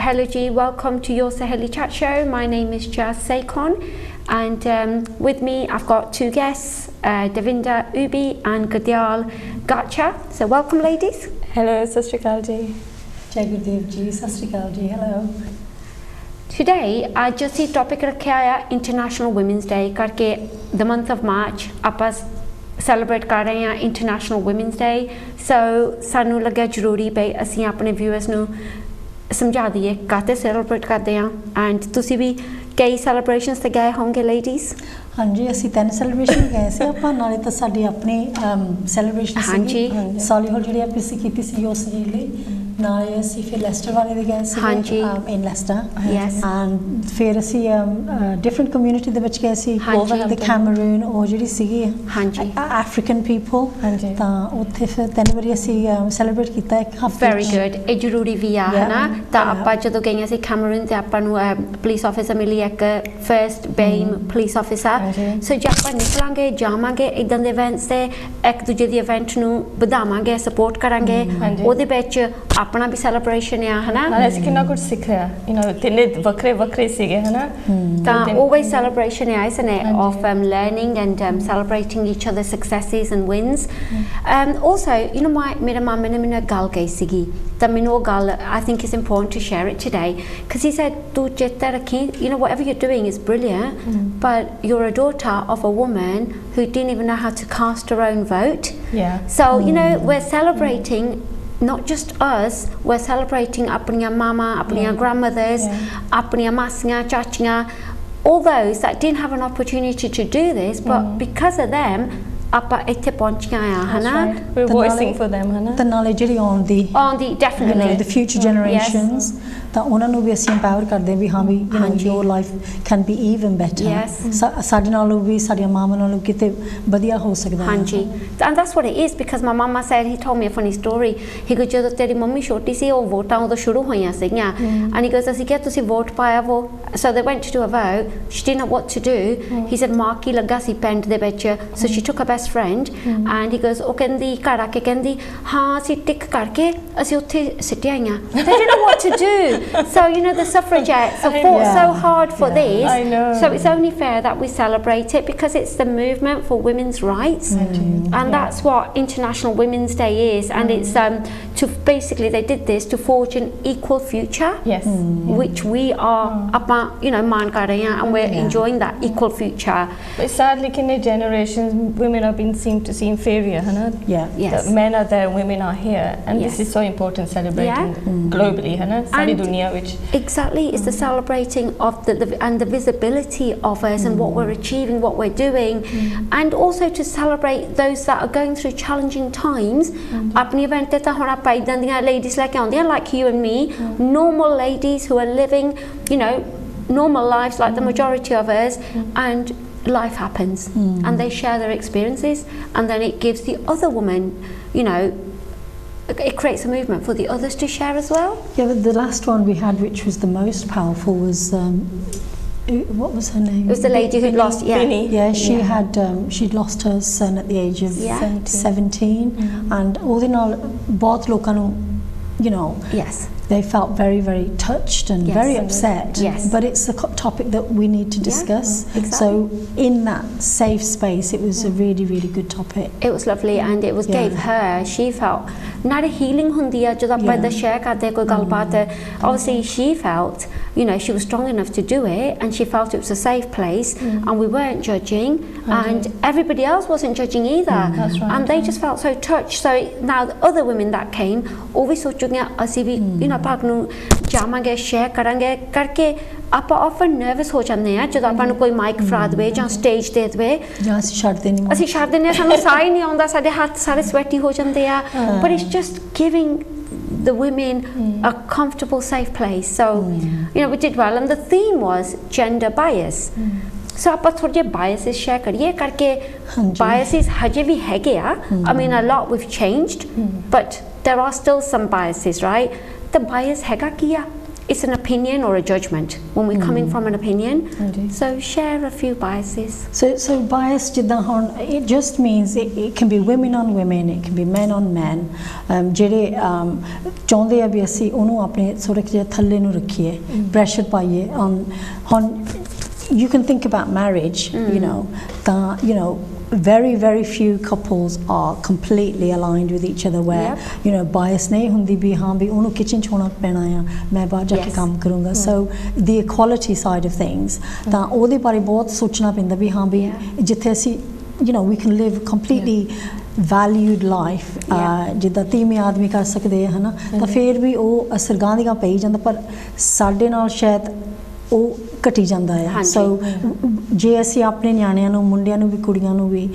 Hello G, welcome to your Saheli chat show. My name is Jazz Saikon, and with me I've got two guests, Devinda Ubi and Gudyal Gacha. So welcome ladies. Hello, Sastrikal ji. Jai Gurudev ji, Sastrikal ji, hello. Today I just see topic rakha hai International Women's Day karke the month of March apas celebrate kar rahe hain International Women's Day. So sanu lagya zaruri pe assi apne viewers nu समझा दिए काते celebrate करते हैं and तुसी भी कई celebrations ते गए होंगे लेडीज हाँ जी ਅਸੀਂ ਤਿੰਨ ਸੈਲੀਬ੍ਰੇਸ਼ਨ ਗਏ ਸੀ ਆਪਾਂ ਨਾਲੇ ਤਾਂ ਸਾਡੀ ਆਪਣੀ ਸੈਲੀਬ੍ਰੇਸ਼ਨ ਸੀ ਹਾਂਜੀ ਸਾਲੀ ਹੋਲ ਜਿਹੜੀ ਆਪਾਂ ਸੀ ਕੀਤੀ ਸੀ ਉਸ ਜੀ ਲਈ ਨਾਲੇ ਅਸੀਂ ਫਿਰ ਲੈਸਟਰ ਵਾਲੇ ਦੇ ਗਏ ਸੀ ਹਾਂਜੀ ਇਨ ਲੈਸਟਰ ਯੈਸ ਐਂਡ ਫਿਰ ਅਸੀਂ ਡਿਫਰੈਂਟ ਕਮਿਊਨਿਟੀ ਦੇ ਵਿੱਚ ਗਏ ਸੀ ਓਵਰ ਦ ਕੈਮਰੂਨ ਉਹ ਜਿਹੜੀ ਸੀਗੀ ਹਾਂਜੀ ਅਫਰੀਕਨ ਪੀਪਲ ਹਾਂਜੀ ਤਾਂ ਉੱਥੇ ਫਿਰ ਤਿੰਨ ਵਾਰੀ ਅਸੀਂ ਸੈਲੀਬ੍ਰੇਟ ਕੀਤਾ ਇੱਕ ਹਫਤੇ ਵੈਰੀ ਗੁੱਡ ਇਹ ਜ਼ਰੂਰੀ ਵੀ ਆ ਹਨਾ ਤਾਂ ਆਪਾਂ ਜਦੋਂ ਗਈਆਂ ਸੀ ਕੈਮਰੂਨ ਤੇ ਆਪਾਂ ਨੂੰ ਪੁਲਿਸ ਆਫੀਸਰ ਮਿਲੀ ਇੱਕ ਫਰਸਟ ਬੇਮ ਪੁਲਿਸ ਆਫੀਸਰ ਸੋ ਜੇ ਆਪਾਂ ਨਿਕਲਾਂਗੇ ਜਾਵਾਂਗੇ ਇਦਾਂ ਦੇ ਇਵੈਂਟਸ ਤੇ ਇੱਕ ਦੂਜੇ ਦੀ ਇਵੈਂਟ ਨੂੰ ਵਧਾਵਾਂਗੇ ਸਪੋਰਟ ਕਰਾਂਗੇ ਉਹਦੇ ਵਿੱਚ ਆਪਣਾ ਵੀ ਸੈਲੀਬ੍ਰੇਸ਼ਨ ਆ ਹਨਾ ਨਾਲੇ ਅਸੀਂ ਕਿੰਨਾ ਕੁਝ ਸਿੱਖਿਆ ਤਿੰਨੇ ਵੱਖਰੇ ਵੱਖਰੇ ਸੀਗੇ ਹਨਾ ਤਾਂ always celebration isn't it of learning and celebrating each other's successes and wins also ਮੇਰਾ ਮਾਮੇ ਨੇ ਮੈਨੂੰ ਇੱਕ ਗੱਲ ਕਹੀ ਸੀਗੀ ਤਾਂ ਮੈਨੂੰ ਉਹ ਗੱਲ I think it's important to share it today because he said ਤੂੰ ਚੇਤਾ ਰੱਖੀ whatever you're doing is brilliant but you're a daughter of a woman who didn't even know how to cast her own vote so we're celebrating not just us, we're celebrating apniya mama, apniya grandmothers, apniya masiyan, chachiyan, all those that didn't have an opportunity to do this, but because of them, ਆਪਾਂ ਇੱਥੇ ਪਹੁੰਚੀਆਂ ਆ ਹਨਾ we're voicing for them ਹਨਾ the knowledge ਜਿਹੜੀ on the definitely the future generations ਤਾਂ ਉਹਨਾਂ ਨੂੰ ਵੀ ਅਸੀਂ empower ਕਰਦੇ ਵੀ ਹਾਂ ਵੀ your life can be even better ਸਾਡੇ ਨਾਲੋਂ ਵੀ ਸਾਡੀਆਂ ਮਾਵਾਂ ਨਾਲੋਂ ਕਿਤੇ ਵਧੀਆ ਹੋ ਸਕਦਾ ਹਾਂਜੀ and that's what it is because my mama said he told me a funny story he goes ਜਦੋਂ ਤੇਰੀ ਮੰਮੀ ਛੋਟੀ ਸੀ ਉਹ ਵੋਟਾਂ ਉਦੋਂ ਸ਼ੁਰੂ ਹੋਈਆਂ ਸੀਗੀਆਂ and he goes ਅਸੀਂ ਕਿਹਾ ਤੁਸੀਂ ਵੋਟ ਪਾਇਆ ਵੋ so they went to do a vote she didn't know what to do he said ਮਾਰਕੀ ਲੱਗਾ ਸੀ ਪਿੰਡ ਦੇ ਵਿੱਚ so she took a best friend and he goes ਉਹ ਕਹਿੰਦੀ ਘਰ ਆ ਕੇ ਕਹਿੰਦੀ ਹਾਂ ਅਸੀਂ ਟਿਕ ਕਰਕੇ ਅਸੀਂ ਉੱਥੇ ਸਿੱਟਿਆ ਆਈਆਂ they didn't know what to do so the suffragettes have fought so hard for this so it's only fair that we celebrate it because it's the movement for women's rights and that's what International Women's Day is and it's to basically they did this to forge an equal future which we are maan kar rahe hain and we're enjoying that equal future but sadly in generations women have been seen to see inferior that men are there women are here and this is so important celebrating globally sari duniya which exactly it's the celebrating of the and the visibility of us and what we're achieving what we're doing and also to celebrate those that are going through challenging times apni event te ta hon aapa idan diyan ladies like aundiyan like you and me normal ladies who are living normal lives like the majority of us and life happens and they share their experiences and then it gives the other woman it creates a movement for the others to share as well but the last one we had which was the most powerful was what was her name it was the lady who lost she had she'd lost her son at the age of 17 and all in all both lokan they felt very very touched and very upset but it's a topic that we need to discuss so in that safe space it was a really really good topic it was lovely and it was gave her she felt not a healing hundi hai jad aapa da share karte koi galbaat obviously she felt she was strong enough to do it and she felt it was a safe place and we weren't judging and everybody else wasn't judging either and they just felt so touched so now the other women that came always sochuge ਅਸੀਂ ਵੀ ਆਪਾਂ ਨੂੰ ਜਾਵਾਂਗੇ share ਕਰਾਂਗੇ ਕਰਕੇ ਆਪਾਂ often nervous ਹੋ ਜਾਂਦੇ ਆ ਜਦੋਂ ਆਪਾਂ ਨੂੰ ਕੋਈ ਮਾਈਕ ਫੜਾ ਦੇਵੇ ਜਾਂ ਸਟੇਜ ਦੇ ਦੇਵੇ ਜਾਂ ਅਸੀਂ ਛੱਡ ਦਿੰਦੇ ਸਾਨੂੰ ਸਾਹ ਹੀ ਨਹੀਂ ਆਉਂਦਾ ਸਾਡੇ ਹੱਥ ਸਾਰੇ ਸਵੈਟੀ ਹੋ ਜਾਂਦੇ ਆ but it's just giving the women a comfortable safe place so we did well and the theme was gender bias so ਆਪਾਂ ਥੋੜੇ ਜਿਹੇ biases ਸ਼ੇਅਰ ਕਰੀਏ ਕਰਕੇ biases ਹਜੇ ਵੀ ਹੈਗੇ ਆ I mean a lot we've changed but there are still some biases right the bias ਹੈਗਾ ਕੀ ਆ it's an opinion or a judgment when we're coming from an opinion. So share a few biases. So bias ਜਿੱਦਾਂ ਹੁਣ it just means it can be women on women, it can be men on men. ਜਿਹੜੇ ਚਾਹੁੰਦੇ ਆ ਵੀ ਅਸੀਂ ਉਹਨੂੰ ਆਪਣੇ ਥੋੜ੍ਹਾ ਜਿਹਾ ਥੱਲੇ ਨੂੰ ਰੱਖੀਏ, ਪ੍ਰੈਸ਼ਰ ਪਾਈਏ on you can think about marriage, you know, you know, very few couples are completely aligned with each other where you know bias nahi hundi bhi haan bhi ਉਹਨੂੰ kitchen ਚ ਹੋਣਾ ਪੈਣਾ ਆ ਮੈਂ ਬਾਹਰ ਜਾ ਕੇ ਕੰਮ ਕਰੂੰਗਾ. So the equality side of things ਤਾਂ ਉਹਦੇ ਬਾਰੇ ਬਹੁਤ ਸੋਚਣਾ ਪੈਂਦਾ ਵੀ ਹਾਂ ਵੀ ਜਿੱਥੇ ਅਸੀਂ you know we can live completely valued life ਜਿੱਦਾਂ ਤੀਵੇਂ ਆਦਮੀ ਕਰ ਸਕਦੇ ਆ ਹਨਾ ਤਾਂ ਫਿਰ ਵੀ ਉਹ ਅਸਰਗਾਂ ਦੀਆਂ ਪਈ ਜਾਂਦਾ ਪਰ ਸਾਡੇ ਨਾਲ ਸ਼ਾਇਦ ਉਹ ਘਟੀ ਜਾਂਦਾ ਹੈ. ਸੋ ਜੇ ਅਸੀਂ ਆਪਣੇ ਨਿਆਣਿਆਂ ਨੂੰ ਮੁੰਡਿਆਂ ਨੂੰ ਵੀ ਕੁੜੀਆਂ ਨੂੰ ਵੀ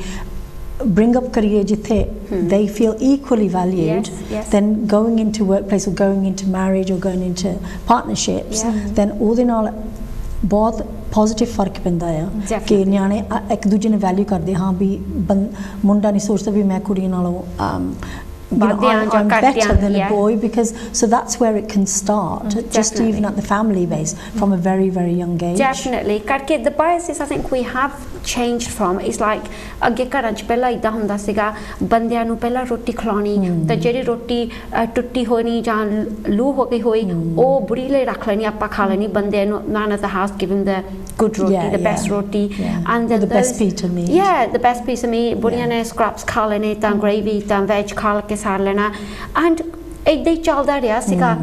bring up ਕਰੀਏ ਜਿੱਥੇ they feel equally valued, then going into workplace or going into marriage or going into partnerships, then ਉਹਦੇ ਨਾਲ ਬਹੁਤ ਪੋਜ਼ਿਟਿਵ ਫਰਕ ਪੈਂਦਾ ਆ ਕਿ ਨਿਆਣੇ ਇੱਕ ਦੂਜੇ ਨੂੰ ਵੈਲਿਊ ਕਰਦੇ ਹਾਂ ਵੀ ਮੁੰਡਾ ਨਹੀਂ ਸੋਚਦਾ ਵੀ ਮੈਂ ਕੁੜੀ ਨਾਲੋਂ you know, I'm better than a boy because so that's where it can start just even at the family base from a very young age. Definitely karke the biases I think we have changed from is like ਅੱਗੇ ਘਰਾਂ 'ਚ ਪਹਿਲਾਂ ਇਦਾਂ ਹੁੰਦਾ ਸੀਗਾ ਬੰਦਿਆਂ ਨੂੰ ਪਹਿਲਾਂ ਰੋਟੀ ਖਿਲਾਉਣੀ ਤਾਂ ਜਿਹੜੀ ਰੋਟੀ ਟੁੱਟੀ ਹੋਣੀ ਜਾਂ ਲੂ ਹੋ ਗਈ ਹੋਈ ਉਹ ਬੁੜੀ ਲਈ ਰੱਖ ਲੈਣੀ ਆਪਾਂ ਖਾ ਲੈਣੀ ਬੰਦਿਆਂ ਨੂੰ none of the house giving the good roti, the best roti and the best piece of meat. The best piece of meat ਬੁੜੀਆਂ ਨੇ scraps ਖਾ ਲੈਣੇ ਤਾਂ gravy ਤਾਂ veg ਖਾ ਕੇ ਸਾਰ ਲੈਣਾ and ਇੱਦਾਂ ਹੀ ਚੱਲਦਾ ਰਿਹਾ ਸੀਗਾ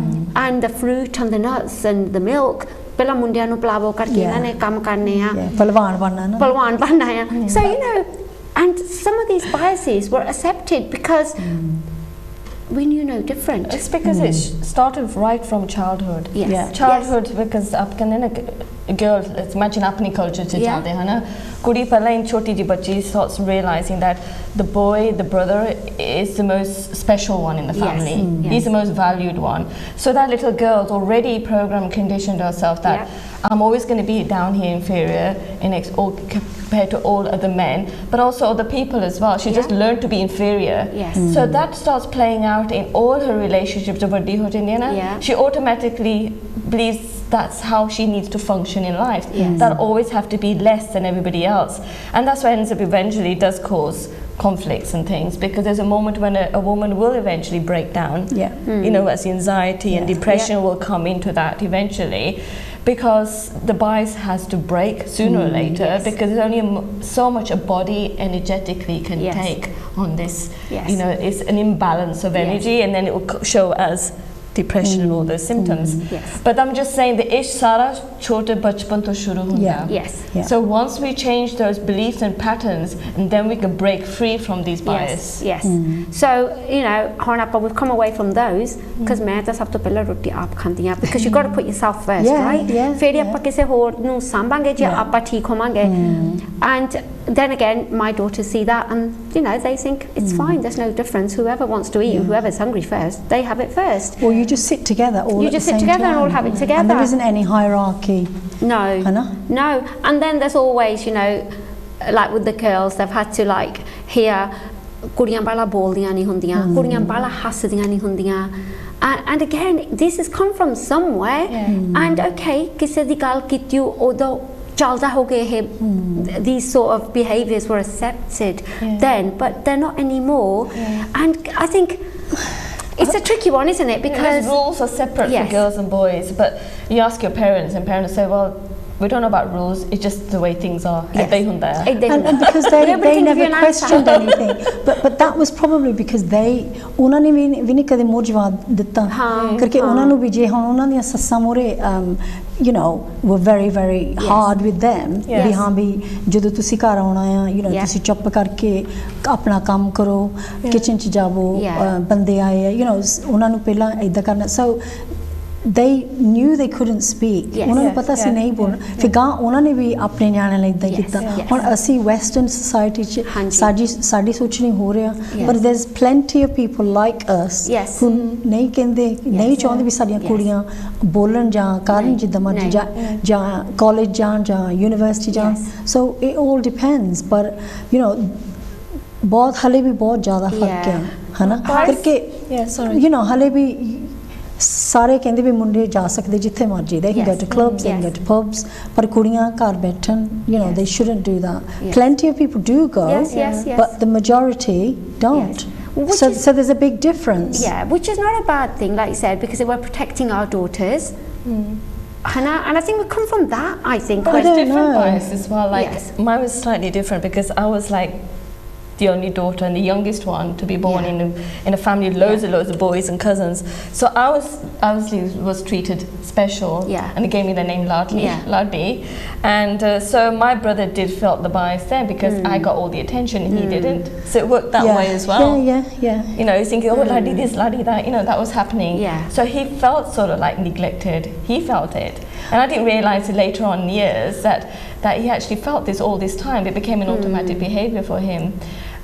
and the fruit and the nuts and the milk ਪਹਿਲਾਂ ਮੁੰਡਿਆਂ ਨੂੰ ਪਲਾਵੋ ਕਰਕੇ ਇਹਨਾਂ ਨੇ ਕੰਮ ਕਰਨੇ ਆ ਪਹਿਲਵਾਨ ਬਣਨਾ ਆ so you know and some of these biases were accepted because we knew no different. It's because it started right from childhood. Childhood because a girl, let's imagine apni culture ch chalde hai na kudi pehla in choti ji bachchi starts realizing that the boy, the brother is the most special one in the family. He's the most valued one. So that little girl's already programmed, conditioned herself that I'm always going to be down here inferior compared to all other men, but also other people as well. She just learned to be inferior. So that starts playing out in all her relationships with Vaddi ho jandi hai na. She automatically believes that's how she needs to function in life. That always have to be less than everybody else, and that's what ends up eventually does cause conflicts and things because there's a moment when a woman will eventually break down. You know, as anxiety and depression will come into that eventually because the bias has to break sooner or later because there's only so much a body energetically can take on this. You know, it's an imbalance of energy and then it will show as depression and all those symptoms. But I'm just saying the ish sara chote bachpan to shuru hunda. So once we change those beliefs and patterns and then we can break free from these bias. So you know ਹੁਣ ਆਪਾਂ we've come away from those because ਮੈਂ ਤਾਂ ਸਭ ਤੋਂ ਪਹਿਲਾਂ ਰੋਟੀ ਆਪ ਖਾਂਦੀ ਆ because you got to put yourself first, right? ਫਿਰ ਆਪਾਂ ਕਿਸੇ ਹੋਰ ਨੂੰ ਸੰਭਾਂਗੇ ਜੇ ਆਪਾਂ ਠੀਕ ਹੋਵਾਂਗੇ and then again my daughters see that and you know they think it's fine, there's no difference, whoever wants to eat whoever's hungry first they have it first. Well, you just sit together all you at just the sit same together time. and all have it together and there isn't any hierarchy. No and then there's always you know like with the girls they've had to like hear ਕੁੜੀਆਂ ਬਾਲਾ ਬੋਲਦੀਆਂ ਨਹੀਂ ਹੁੰਦੀਆਂ ਕੁੜੀਆਂ ਬਾਲਾ ਹੱਸਦੀਆਂ ਨਹੀਂ ਹੁੰਦੀਆਂ and again this has come from somewhere and okay ਕਿਸੇ ਦੀ ਗੱਲ ਕੀਤੀ ਉਦੋਂ ਚੱਲਦਾ ਹੋ ਗਿਆ these sort of behaviours were accepted then but they're not anymore and I think it's a tricky one, isn't it? Because rules are separate for girls and boys, but you ask your parents and parents say, well, we don't know about rules, it's just the way things are. And because they never questioned anything. But that was probably because ਉਹਨਾਂ ਨੇ ਵੀ ਨਹੀਂ ਕਦੇ ਮੋਹ ਜਵਾਬ ਦਿੱਤਾ ਕਰਕੇ ਉਹਨਾਂ ਨੂੰ ਵੀ ਜੇ ਹੁਣ ਉਹਨਾਂ ਦੀਆਂ ਸੱਸਾਂ ਮੋਰੇ you know were very hard with them ਵੀ ਹਾਂ ਵੀ ਜਦੋਂ ਤੁਸੀਂ ਘਰ ਆਉਣਾ ਆ you know ਤੁਸੀਂ ਚੁੱਪ ਕਰਕੇ ਆਪਣਾ ਕੰਮ ਕਰੋ ਕਿਚਨ 'ਚ ਜਾਵੋ ਬੰਦੇ ਆਏ ਆ you know ਉਹਨਾਂ ਨੂੰ ਪਹਿਲਾਂ ਇਦਾਂ ਕਰਨਾ so they knew they couldn't speak ਉਹਨਾਂ ਨੂੰ ਪਤਾ ਸੀ ਨਹੀਂ ਬੋਲਣਾ ਫਿਰ ਗਾਂ ਉਹਨਾਂ ਨੇ ਵੀ ਆਪਣੇ ਨਿਆਣਿਆਂ ਲਈ ਇਦਾਂ ਕੀਤਾ ਹੁਣ ਅਸੀਂ ਵੈਸਟਰਨ ਸੋਸਾਇਟੀ 'ਚ ਸਾਡੀ ਸੋਚਣੀ ਹੋ ਰਿਹਾ but there's plenty of people like us who ਨਹੀਂ ਕਹਿੰਦੇ ਨਹੀਂ ਚਾਹੁੰਦੇ ਵੀ ਸਾਡੀਆਂ ਕੁੜੀਆਂ ਬੋਲਣ ਜਾਂ ਕਰਨ ਜਿੱਦਾਂ ਮਰਜ਼ੀ ਜਾਂ ਕਾਲਜ ਜਾਣ ਜਾਂ ਯੂਨੀਵਰਸਿਟੀ ਜਾਣ so it all depends but you know ਬਹੁਤ ਹਲੇ ਵੀ ਬਹੁਤ ਜ਼ਿਆਦਾ ਫਰਕ ਹੈ ਹਨਾ ਕਰਕੇ you know ਹਲੇ ਵੀ सारे कहंदे भी मुंडे जा सकदे जिथे मर्जी, they can go to clubs, they can go to pubs, पर कुड़ियां घर बैठन, you know, they shouldn't do that. Plenty of people do go, but the majority don't. So there's a big difference. Yeah, which is not a bad thing, like you said, because we're protecting our daughters. And I think we come from that, I think. But there's different bias as well. Like mine was slightly different because I was like the only daughter and the youngest one to be born in a family with loads of boys and cousins. So I was obviously was treated special, and they gave me the name Laddi. And so my brother did felt the bias there because I got all the attention and he didn't. So it worked that way as well. You know, he's thinking, oh, Laddi this, Laddi that, you know, that was happening. So he felt sort of like neglected. He felt it. And I didn't realise it later on in years that he actually felt this all this time. It became an automatic behaviour for him.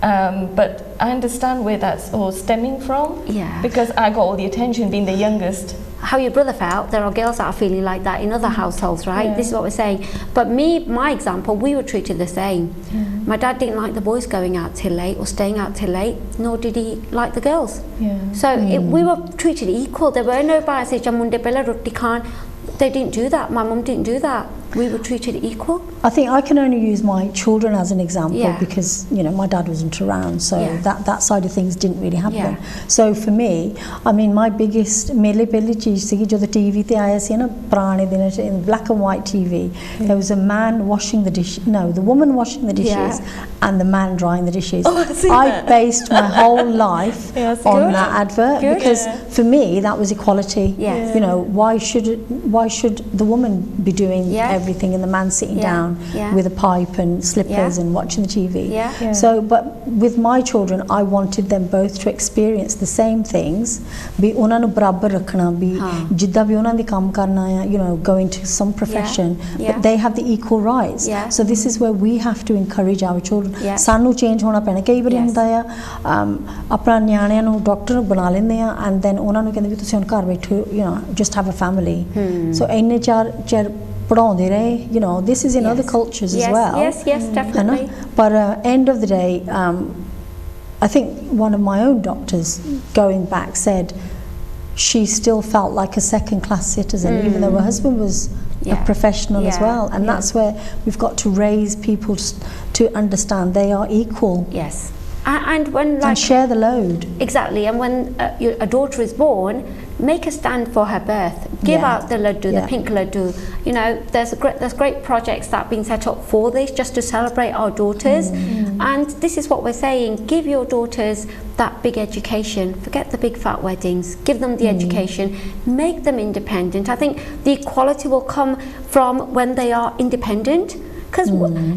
But I understand where that's all stemming from. Because I got all the attention being the youngest. How your brother felt, there are girls that are feeling like that in other households, right? This is what we're saying. But my example, we were treated the same. My dad didn't like the boys going out till late or staying out till late, nor did he like the girls. So we were treated equal. There were no biases. They didn't do that. My mum didn't do that. We were treated equal. I think I can only use my children as an example because, you know, my dad wasn't around, so that side of things didn't really happen. So for me, I mean, my biggest मेरे पहली चीज़ थी कि जो the TV ते आया सी ना पुराने दिनों से in black and white TV, there was a man washing the the woman washing the dishes and the man drying the dishes. I based my whole life on that advert because for me that was equality. You know, why should the woman be doing everything and the man sitting down with a pipe and slippers and watching the TV. So, but with my children, I wanted them both to experience the same things. Be उन्हां नू बराबर रखना, भी जिद्दां भी उन्हां दी काम करना है, you know, go into some profession, but they have the equal rights. So this is where we have to encourage our children. सानू change होना पैना. कई बार हुंदा है अपना न्याणियां नू डॉक्टर बना लेंदे आ and then उन्हां नू कहंदे भी तुसीं हुण घर बैठो, you know, just have a family. So इन्ने चार पढ़ाउंदे रहे, you know, this is in other cultures as well. Yes, definitely. But end of the day, I think one of my own doctors going back said she still felt like a second-class citizen, even though her husband was a professional as well. And that's where we've got to raise people to understand they are equal. And when and share the load. Exactly. And when a daughter is born, make a stand for her birth. Give out the laddu, the pink laddu. You know, there's great projects that have been set up for this, just to celebrate our daughters. And this is what we're saying: give your daughters that big education. Forget the big fat weddings. Give them the education. Make them independent. I think the equality will come from when they are independent. Because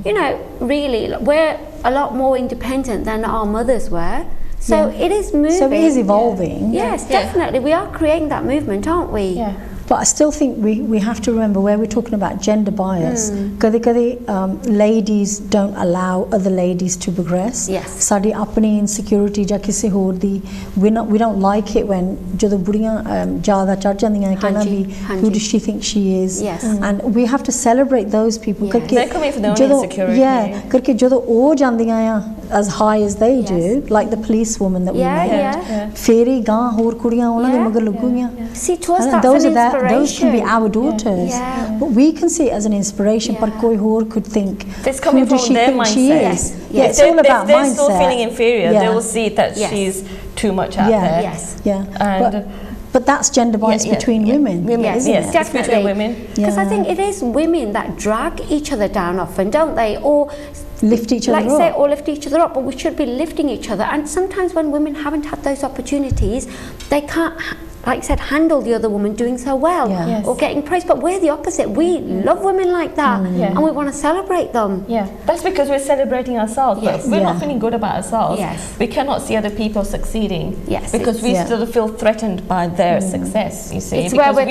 you know, really, we're a lot more independent than our mothers were. So it is moving. So it is evolving. Yes, definitely. We are creating that movement, aren't we? But I still think we have to remember where we're talking about gender bias. Ladies don't allow other ladies to progress. Sadi apni insecurity ja kisi hor di, we don't like it when jadon budiyan zyada chad jandiyan kehna bhi who does she think she is. And we have to celebrate those people. They're coming from their own insecurity. Karke jadon oh jandiyan as high as they do, like the police woman that we met, feri gaah hor kudiyan ਉਹਨਾਂ ਦੇ ਮਗਰ ਲੱਗੂਗੀਆਂ. See, to us that's an inspiration. Those can be our daughters, but we can see it as an inspiration. But koi hor could think, it's coming from their mindset. It's all about mindset. They're still feeling inferior. They will see that she's too much out there. But that's gender bias between women. Yes, definitely. Between women. Because I think it is women that drag each other down often, don't they? Or lift each other up. Or lift each other up, but we should be lifting each other. And sometimes when women haven't had those opportunities, they can't, like I said, handle the other woman doing so well or getting praise. But we're the opposite. We love women like that and we want to celebrate them. That's because we're celebrating ourselves. But we're not feeling good about ourselves. We cannot see other people succeeding because we still feel threatened by their success, you see. It's because where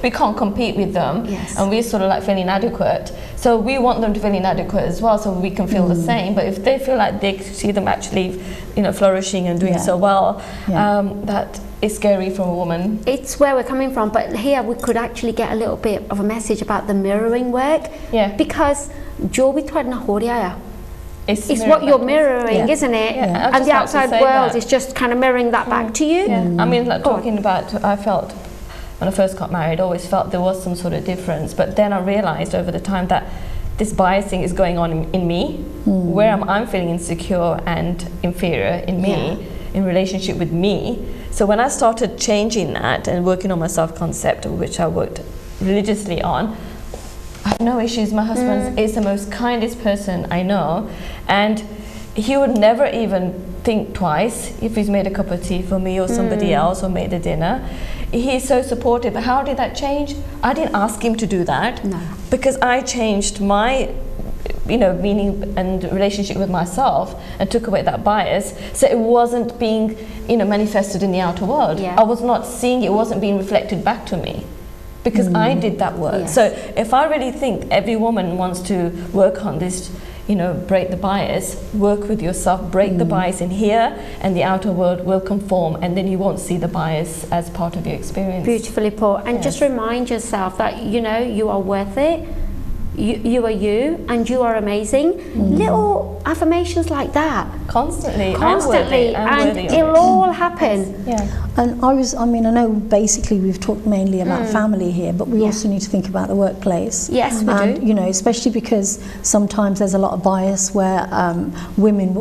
we can't compete with them and we're sort of like feeling inadequate. So we want them to feel inadequate as well so we can feel the same. But if they feel like they see them actually, you know, flourishing and doing so well, that is scary for a woman. It's where we're coming from, but here we could actually get a little bit of a message about the mirroring work. Because jo bhi thwade na ho raha hai, it's what you're mirroring, isn't it? Yeah, and the outside world is just kind of mirroring that back to you. I mean, like talking about, I felt when I first got married, I always felt there was some sort of difference. But then I realized over the time that this biasing is going on in me, where I'm feeling insecure and inferior in me, in relationship with me. So when I started changing that and working on my self-concept, which I worked religiously on, I have no issues. My husband is the most kindest person I know, and he would never even think twice if he's made a cup of tea for me or somebody else, or made a dinner. He's so supportive. But how did that change? I didn't ask him to do that, because I changed my meaning and relationship with myself and took away that bias, so it wasn't being manifested in the outer world. I was not seeing it, wasn't being reflected back to me, because I did that work. So if I really think every woman wants to work on this, break the bias, work with yourself, break the bias in here, and the outer world will conform, and then you won't see the bias as part of your experience. Beautifully put. And just remind yourself that you are worth it. You are you, and you are amazing. Little affirmations like that. Constantly, and it'll all happen. And I know basically we've talked mainly about family here, but we also need to think about the workplace. Yes, we do. Especially because sometimes there's a lot of bias where women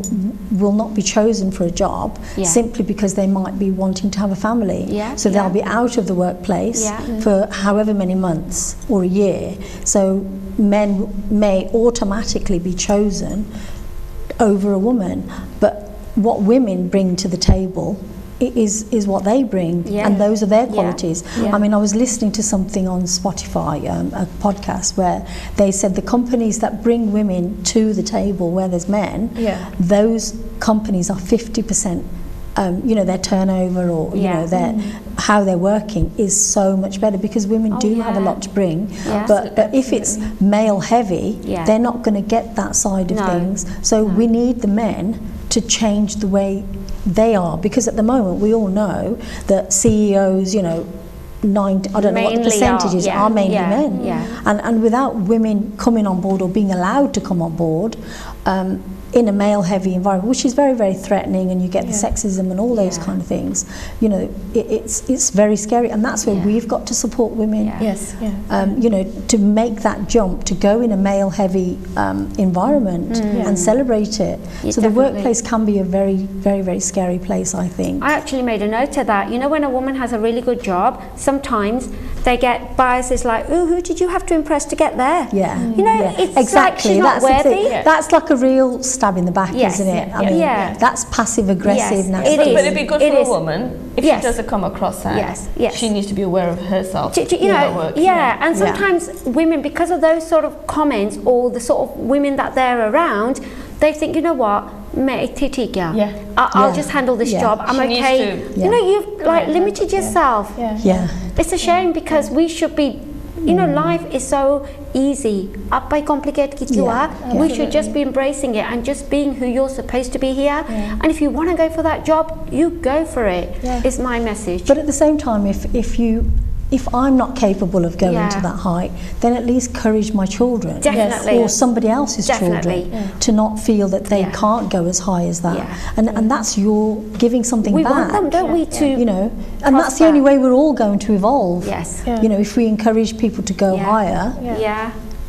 will not be chosen for a job simply because they might be wanting to have a family. So they'll be out of the workplace for however many months or a year. So men may automatically be chosen over a woman, but what women bring to the table is what they bring, and those are their qualities. I was listening to something on Spotify, a podcast, where they said the companies that bring women to the table where there's men, those companies are 50%. Their turnover or their how they're working is so much better, because women do have a lot to bring. But if it's male heavy, they're not going to get that side of things. So we need the men to change the way they are, because at the moment we all know that CEOs, I don't know what the percentages are mainly men. And without women coming on board or being allowed to come on board, in a male-heavy environment, which is very, very threatening, and you get the sexism and all those kind of things. It's very scary, and that's where we've got to support women. To make that jump, to go in a male-heavy environment and celebrate it. So the workplace can be a very, very, very scary place, I think. I actually made a note of that. When a woman has a really good job, sometimes they get biases like, "Ooh, who did you have to impress to get there?" It's exactly like she's not worthy. That's like a real stab in the back, isn't it? That's passive aggressive. But it'd be good for a woman if she doesn't come across that. She needs to be aware of herself. And sometimes women, because of those sort of comments or the sort of women that they're around, they think, I'll just handle this job. I'm okay. You've limited yourself. It's a shame, because we should be. Life is so easy. We should just be embracing it and just being who you're supposed to be here. And if you want to go for that job, you go for it. Is my message. But at the same time, if I'm not capable of going to that height, then at least encourage my children or somebody else's children to not feel that they can't go as high as that. And that's your giving something back. We want them, don't we, to and that's the only way we're all going to evolve. If we encourage people to go higher.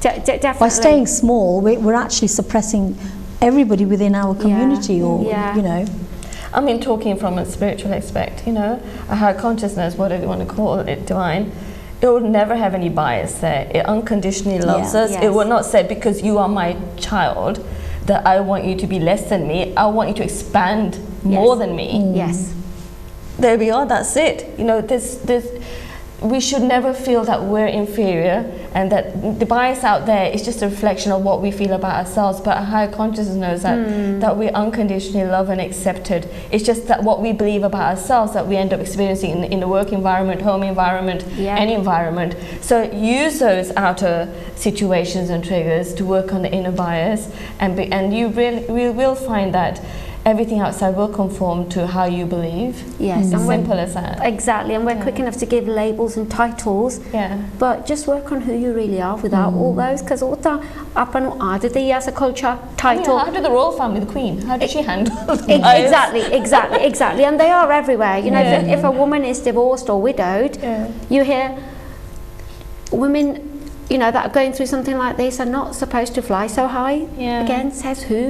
Definitely. By staying small, we're actually suppressing everybody within our community, talking from a spiritual aspect, a higher consciousness, whatever you want to call it, divine, it will never have any bias there. It unconditionally loves us. It will not say, because you are my child, that I want you to be less than me. I want you to expand more than me. There we are, that's it. We should never feel that we're inferior, and that the bias out there is just a reflection of what we feel about ourselves. But a higher consciousness knows that we're unconditionally loved and accepted. It's just that what we believe about ourselves that we end up experiencing in the work environment, home environment, any environment. So use those outer situations and triggers to work on the inner bias, and you will find that everything outside will conform to how you believe. Yes, it's simple as that. Exactly, and we're quick enough to give labels and titles. Yeah. But just work on who you really are without all those, because all the as a culture title. Yeah, how did the royal family, the queen, how did she handle Exactly, and they are everywhere. You know, if a woman is divorced or widowed, you hear women, you know, that are going through something like this are not supposed to fly so high. Again, says who?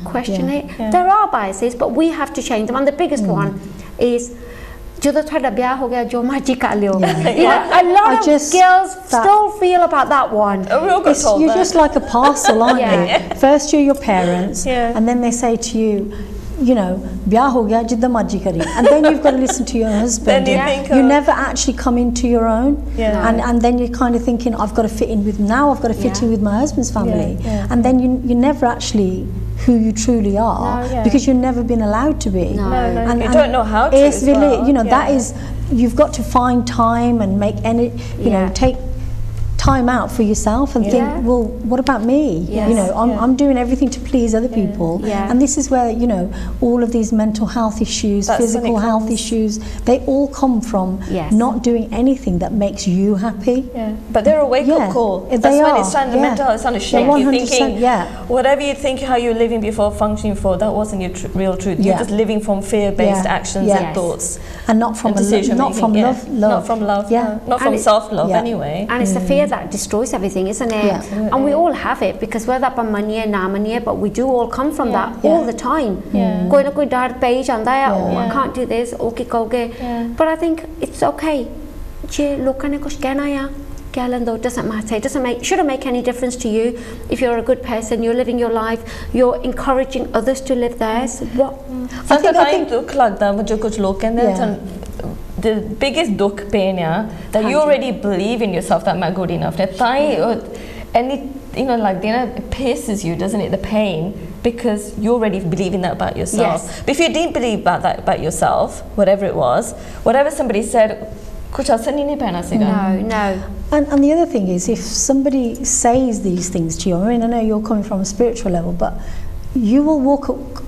Question it. There are biases, but we have to change them. And the biggest one is ਜਦੋਂ ਤੁਹਾਡਾ ਵਿਆਹ ਹੋ ਗਿਆ ਜੋ ਮਰਜ਼ੀ ਕਰ ਲਿਓ. A lot of girls still feel about that one. You're just like a parcel, aren't you? First you're your parents, and then they say to you, you know, ਵਿਆਹ ਹੋ ਗਿਆ ਜਿੱਦਾਂ ਮਰਜ਼ੀ ਕਰੀ, and then you've got to listen to your husband. You never actually come into your own, and then you're kind of thinking, I've got to fit in with fit in with my husband's family, and then you never actually who you truly are, because you've never been allowed to be. And you don't know how to. It's really, you know, that is, you've got to find time and make any, you know, take time out for yourself and think, well, what about me? You know, I'm doing everything to please other people, and this is where, you know, all of these mental health issues, physical health issues, they all come from not doing anything that makes you happy. But they're a wake-up call. That's when it's trying, the mental health is trying to shake you, thinking whatever you think how you're living before, functioning for, that wasn't your real truth. You're just living from fear-based actions and thoughts, and not from decision not from love, not from love, not from self-love anyway. And it's the fear that destroys everything, isn't it? And we all have it, because whether up maniya na maniya, but we do all come from that all the time. Koi na koi dar pe janda hai, oh I can't do this, okay koge. But I think it's okay. Je lokan ne kuch kehna ya, keh len do, doesn't matter. It shouldn't make any difference to you. If you're a good person, you're living your life, you're encouraging others to live theirs. I think dukh lagda mujhe kuch log kehne the biggest dukh pain that you already believe in yourself that I'm good enough. And it, you know, like, it pisses you, doesn't it, the pain, because you already believe in that about yourself. But if you didn't believe about that about yourself, whatever it was, whatever somebody said, kuch asar nahi pehna siga. No. And the other thing is, if somebody says these things to you, I mean, I know you're coming from a spiritual level, but you will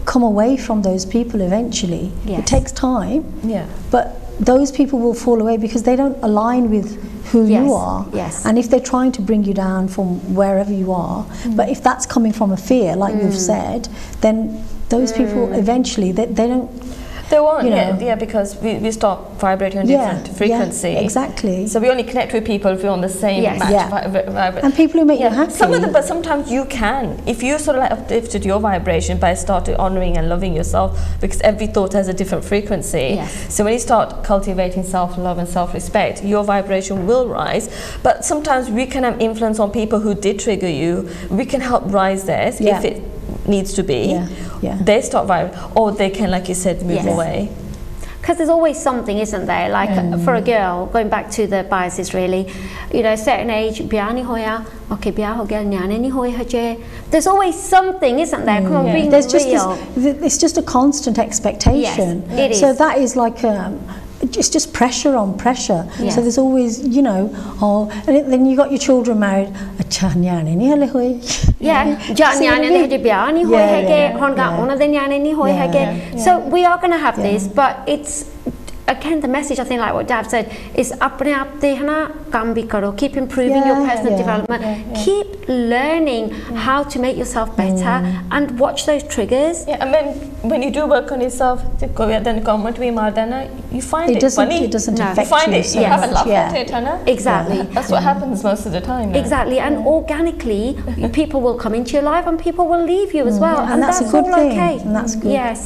come away from those people eventually. It takes time. But those people will fall away because they don't align with who you are. And if they're trying to bring you down from wherever you are, but if that's coming from a fear, like you've said, then those people eventually, they don't. They won't, you know, because we stop vibrating on different frequency. Exactly. So we only connect with people if we're on the same match. And people who make you happy. Some of them, but sometimes you can. If you sort of like uplifted your vibration by starting honouring and loving yourself, because every thought has a different frequency. So when you start cultivating self-love and self-respect, your vibration will rise. But sometimes we can have influence on people who did trigger you. We can help rise theirs if it needs to be. They stop vibrating, or they can, like you said, move away. Because there's always something, isn't there? Like for a girl, going back to the biases really, you know, certain age, biyah nahi hoya, okay, biyah ho gaya, nyane nahi hoye haje. There's always something, isn't there? Come on, being real. It's just a constant expectation. It is. So that is like it's just pressure on pressure. So there's always, you know, and then you got your children married. Acha nyane nahi hale hoye. Nyane de haje biyah nahi hoye hage, hon ga ona de nyane nahi hoye hage. So we are going to have this, but it's again the message, I think, like what Dad said, is apne aap te hana kam bhi karo, keep improving your personal development, keep learning how to make yourself better, and watch those triggers. And then when you do work on yourself, then comment we mardana, you find it funny. It doesn't affect you. You find it, you have a laugh at it, Hannah. Exactly. That's what happens most of the time. Exactly, and organically people will come into your life and people will leave you as well, and that's a good thing. Okay. And that's good.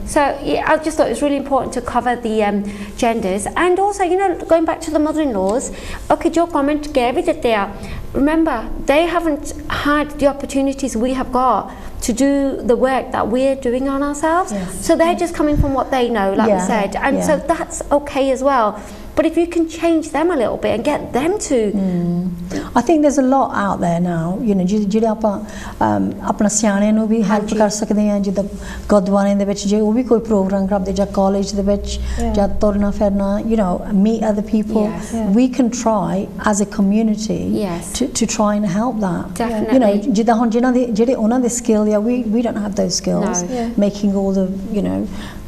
So I just thought it was really important to cover the genders, and also, you know, going back to the mother-in-laws, okay, jo comment gave it there. Remember, they haven't had the opportunities we have got to do the work that we're doing on ourselves. So they're just coming from what they know, like we said, and so that's okay as well. but if you can change them a little bit and get them to I think there's a lot out there now, you know, ਜਿਹੜੇ ਆਪਾਂ ਆਪਣਾ ਸਿਆਣਿਆਂ ਨੂੰ ਵੀ help ਕਰ ਸਕਦੇ ਆ ਜਿੱਦਾਂ ਗੁਰਦੁਆਰਿਆਂ ਦੇ ਵਿੱਚ ਜੇ ਉਹ ਵੀ ਕੋਈ ਪ੍ਰੋਗਰਾਮ ਕਰਦੇ ਜਾਂ ਕਾਲਜ ਦੇ ਵਿੱਚ ਜਾਂ ਤੁਰਨਾ ਫਿਰਨਾ, you know, meet other people. We can try as a community to try and help that. Definitely. You know, ਜਿੱਦਾਂ ਹੁਣ ਜਿਨ੍ਹਾਂ ਦੇ ਜਿਹੜੇ ਉਹਨਾਂ ਦੇ skill ਆ we don't have those skills. Making all the, you know,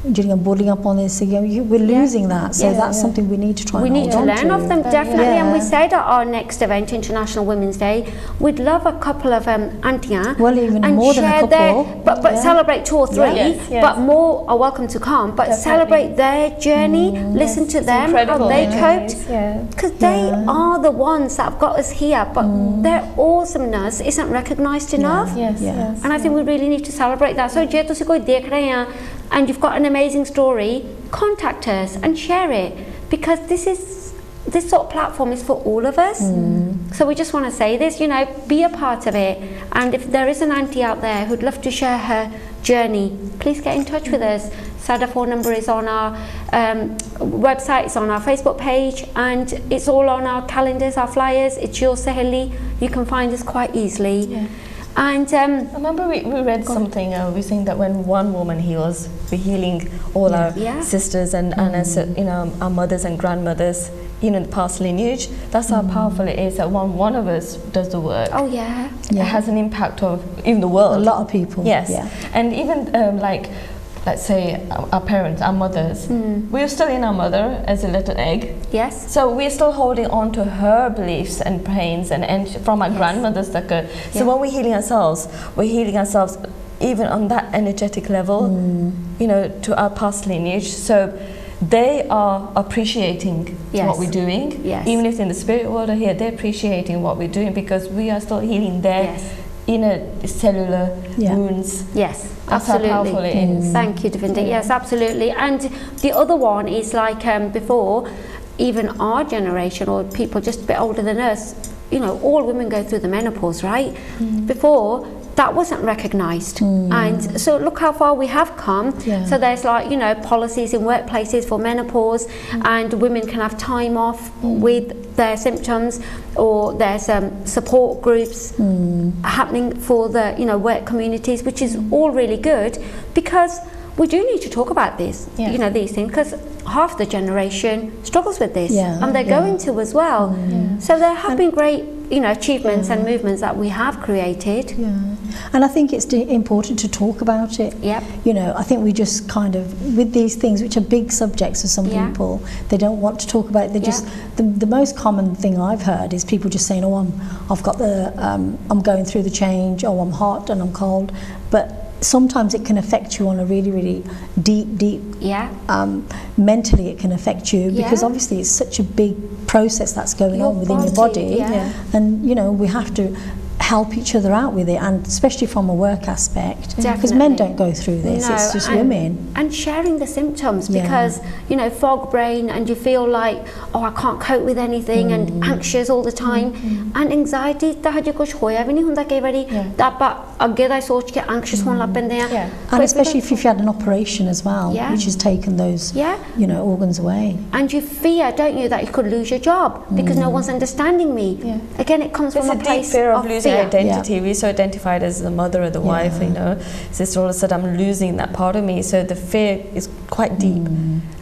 ਜਿਹੜੀਆਂ ਬੋਲੀਆਂ ਪਾਉਂਦੇ ਸੀਗੇ, we're losing that, so that's something we need to try and we need to learn of them, definitely. And we said at our next event, International Women's Day, we'd love a couple of aunties, well, even and more than a couple, but celebrate 2 or 3, but more are welcome to come, but celebrate their journey, listen to them, how they coped, because they are the ones that have got us here, but their awesomeness isn't recognised enough. And I think we really need to celebrate that. So je tusi koi dekh rahe hain and you've got an amazing story, contact us and share it, because this sort of platform is for all of us. So we just want to say this, you know, be a part of it, and if there is an auntie out there who'd love to share her journey, please get in touch with us. Sada phone number is on our website, it's on our Facebook page, and it's all on our calendars, our flyers. It's Your Saheli. You can find us quite easily. And I remember we read something, we saying that when one woman heals, we're healing all our sisters and as, you know, our mothers and grandmothers, you know, the past lineage. That's how powerful it is, that one of us does the work. It has an impact of even the world. A lot of people. And even like, let's say our parents, our mothers, we're still in our mother as a little egg. So we're still holding on to her beliefs and pains and from our grandmothers. So when we're healing ourselves even on that energetic level, you know, to our past lineage. So they are appreciating what we're doing. Even if in the spirit world are here, they're appreciating what we're doing, because we are still healing their inner cellular wounds. That's absolutely. how powerful it is. Thank you, Davinda. Yes, absolutely. And the other one is like before, even our generation or people just a bit older than us, you know, all women go through the menopause, right? Before, that wasn't recognised, and so look how far we have come. So there's like, you know, policies in workplaces for menopause, and women can have time off with their symptoms, or there's support groups happening for the, you know, work communities, which is all really good, because we do need to talk about this, you know, these things, because half the generation struggles with this, and they're going to as well. So there have been great, you know, achievements and movements that we have created. And I think it's important to talk about it. You know, I think we just kind of, with these things which are big subjects for some people, they don't want to talk about it. They just, the most common thing I've heard is people just saying, oh, I've got the, I'm going through the change, oh, I'm hot and I'm cold. But sometimes it can affect you on a really, really deep mentally it can affect you, because obviously it's such a big process that's going on within your body, and you know, we have to help each other out with it, and especially from a work aspect, because men don't go through this, it's just women. And sharing the symptoms, because you know, fog brain, and you feel like, oh, I can't cope with anything, and anxious all the time, and anxiety ਤਾਂ ਹਜੇ ਕੁਝ ਹੋਇਆ ਵੀ ਨਹੀਂ ਹੁੰਦਾ ਕਈ ਵਾਰੀ ਤਾਂ ਆਪਾਂ ਅੱਗੇ ਦਾ ਸੋਚ ਕੇ anxious ਹੋਣ ਲੱਗ ਪੈਂਦੇ ਆ, and especially if you've had an operation as well, which has taken those you know, organs away, and you fear, don't you, that you could lose your job because no one's understanding me. Again, it comes from a place of losing identity. We're so identified as the mother or the wife, you know, sister, all of a sudden I'm losing that part of me, so the fear is quite deep,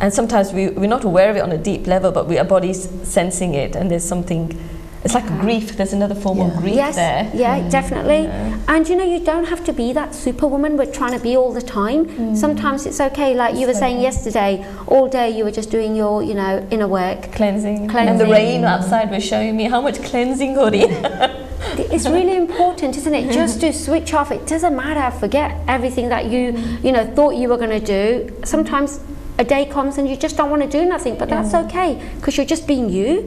and sometimes we're not aware of it on a deep level, but our body's sensing it, and there's something, it's like a grief, there's another form of grief there. Definitely. And you know, you don't have to be that superwoman we're trying to be all the time. Sometimes it's okay, like you were saying yesterday, all day you were just doing your, you know, inner work, cleansing. And the rain outside was showing me how much cleansing it's really important, isn't it, just to switch off. It doesn't matter, forget everything that you know, thought you were going to do. Sometimes a day comes and you just don't want to do nothing, but that's okay, because you're just being you.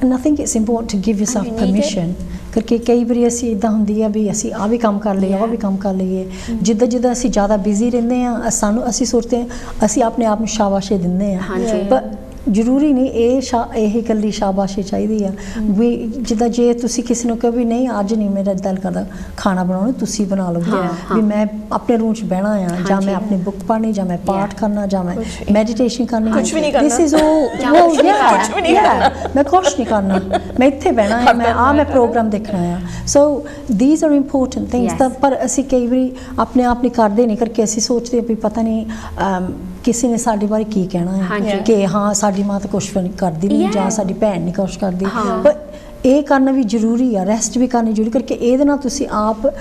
And I think it's important to give yourself permission, क्योंकि कई बार ऐसी इदा होंदी है भी असी आ भी काम कर लिए, आ भी काम कर लिए, जिद्दां जिद्दां असी ज़्यादा बिजी रहंदे हैं, सानू असी सोचते हैं असी अपने आप नूं शाबाशी दिंदे हैं, but ਜ਼ਰੂਰੀ ਨਹੀਂ ਇਹ ਇਕੱਲੀ ਸ਼ਾਬਾਸ਼ੀ ਚਾਹੀਦੀ ਆ ਵੀ ਜਿੱਦਾਂ ਜੇ ਤੁਸੀਂ ਕਿਸੇ ਨੂੰ ਕਹੋ ਵੀ ਨਹੀਂ ਅੱਜ ਨਹੀਂ ਮੇਰਾ ਦਿਲ ਕਰਦਾ ਖਾਣਾ ਬਣਾਉਣਾ ਤੁਸੀਂ ਬਣਾ ਲਓ ਵੀ ਮੈਂ ਆਪਣੇ ਰੂਮ 'ਚ ਬਹਿਣਾ ਆ ਜਾਂ ਮੈਂ ਆਪਣੀ ਬੁੱਕ ਪੜ੍ਹਨੀ ਜਾਂ ਮੈਂ ਪਾਠ ਕਰਨਾ ਜਾਂ ਮੈਂ ਮੈਡੀਟੇਸ਼ਨ ਕਰਨੀ ਕੁਝ ਵੀ ਨਹੀਂ ਕਰਨਾ ਦਿਸ ਇਜ਼ ਮੈਂ ਕੁਛ ਨਹੀਂ ਕਰਨਾ ਮੈਂ ਇੱਥੇ ਬਹਿਣਾ ਹੈ ਮੈਂ ਪ੍ਰੋਗਰਾਮ ਦੇਖਣਾ ਆ ਸੋ these are important things ਤਾਂ ਪਰ ਅਸੀਂ ਕਈ ਵਾਰੀ ਆਪਣੇ ਆਪ ਨਹੀਂ ਕਰਦੇ ਨਹੀਂ ਕਰਕੇ ਅਸੀਂ ਸੋਚਦੇ ਵੀ ਪਤਾ ਨਹੀਂ ਕਿਸੇ ਨੇ ਸਾਡੇ ਬਾਰੇ ਕੀ ਕਹਿਣਾ ਹੈ ਕਿ ਹਾਂ ਸਾਡੀ ਮਾਂ ਤਾਂ ਕੁਛ ਨਹੀਂ ਕਰਦੀ ਨਹੀਂ ਜਾਂ ਸਾਡੀ ਭੈਣ ਨਹੀਂ ਕੁਛ ਕਰਦੀ ਪਰ ਇਹ ਕਰਨਾ ਵੀ ਜ਼ਰੂਰੀ ਆ ਰੈਸਟ ਵੀ ਕਰਨੀ ਜ਼ਰੂਰੀ ਕਰਕੇ ਇਹਦੇ ਨਾਲ ਤੁਸੀਂ ਆਪ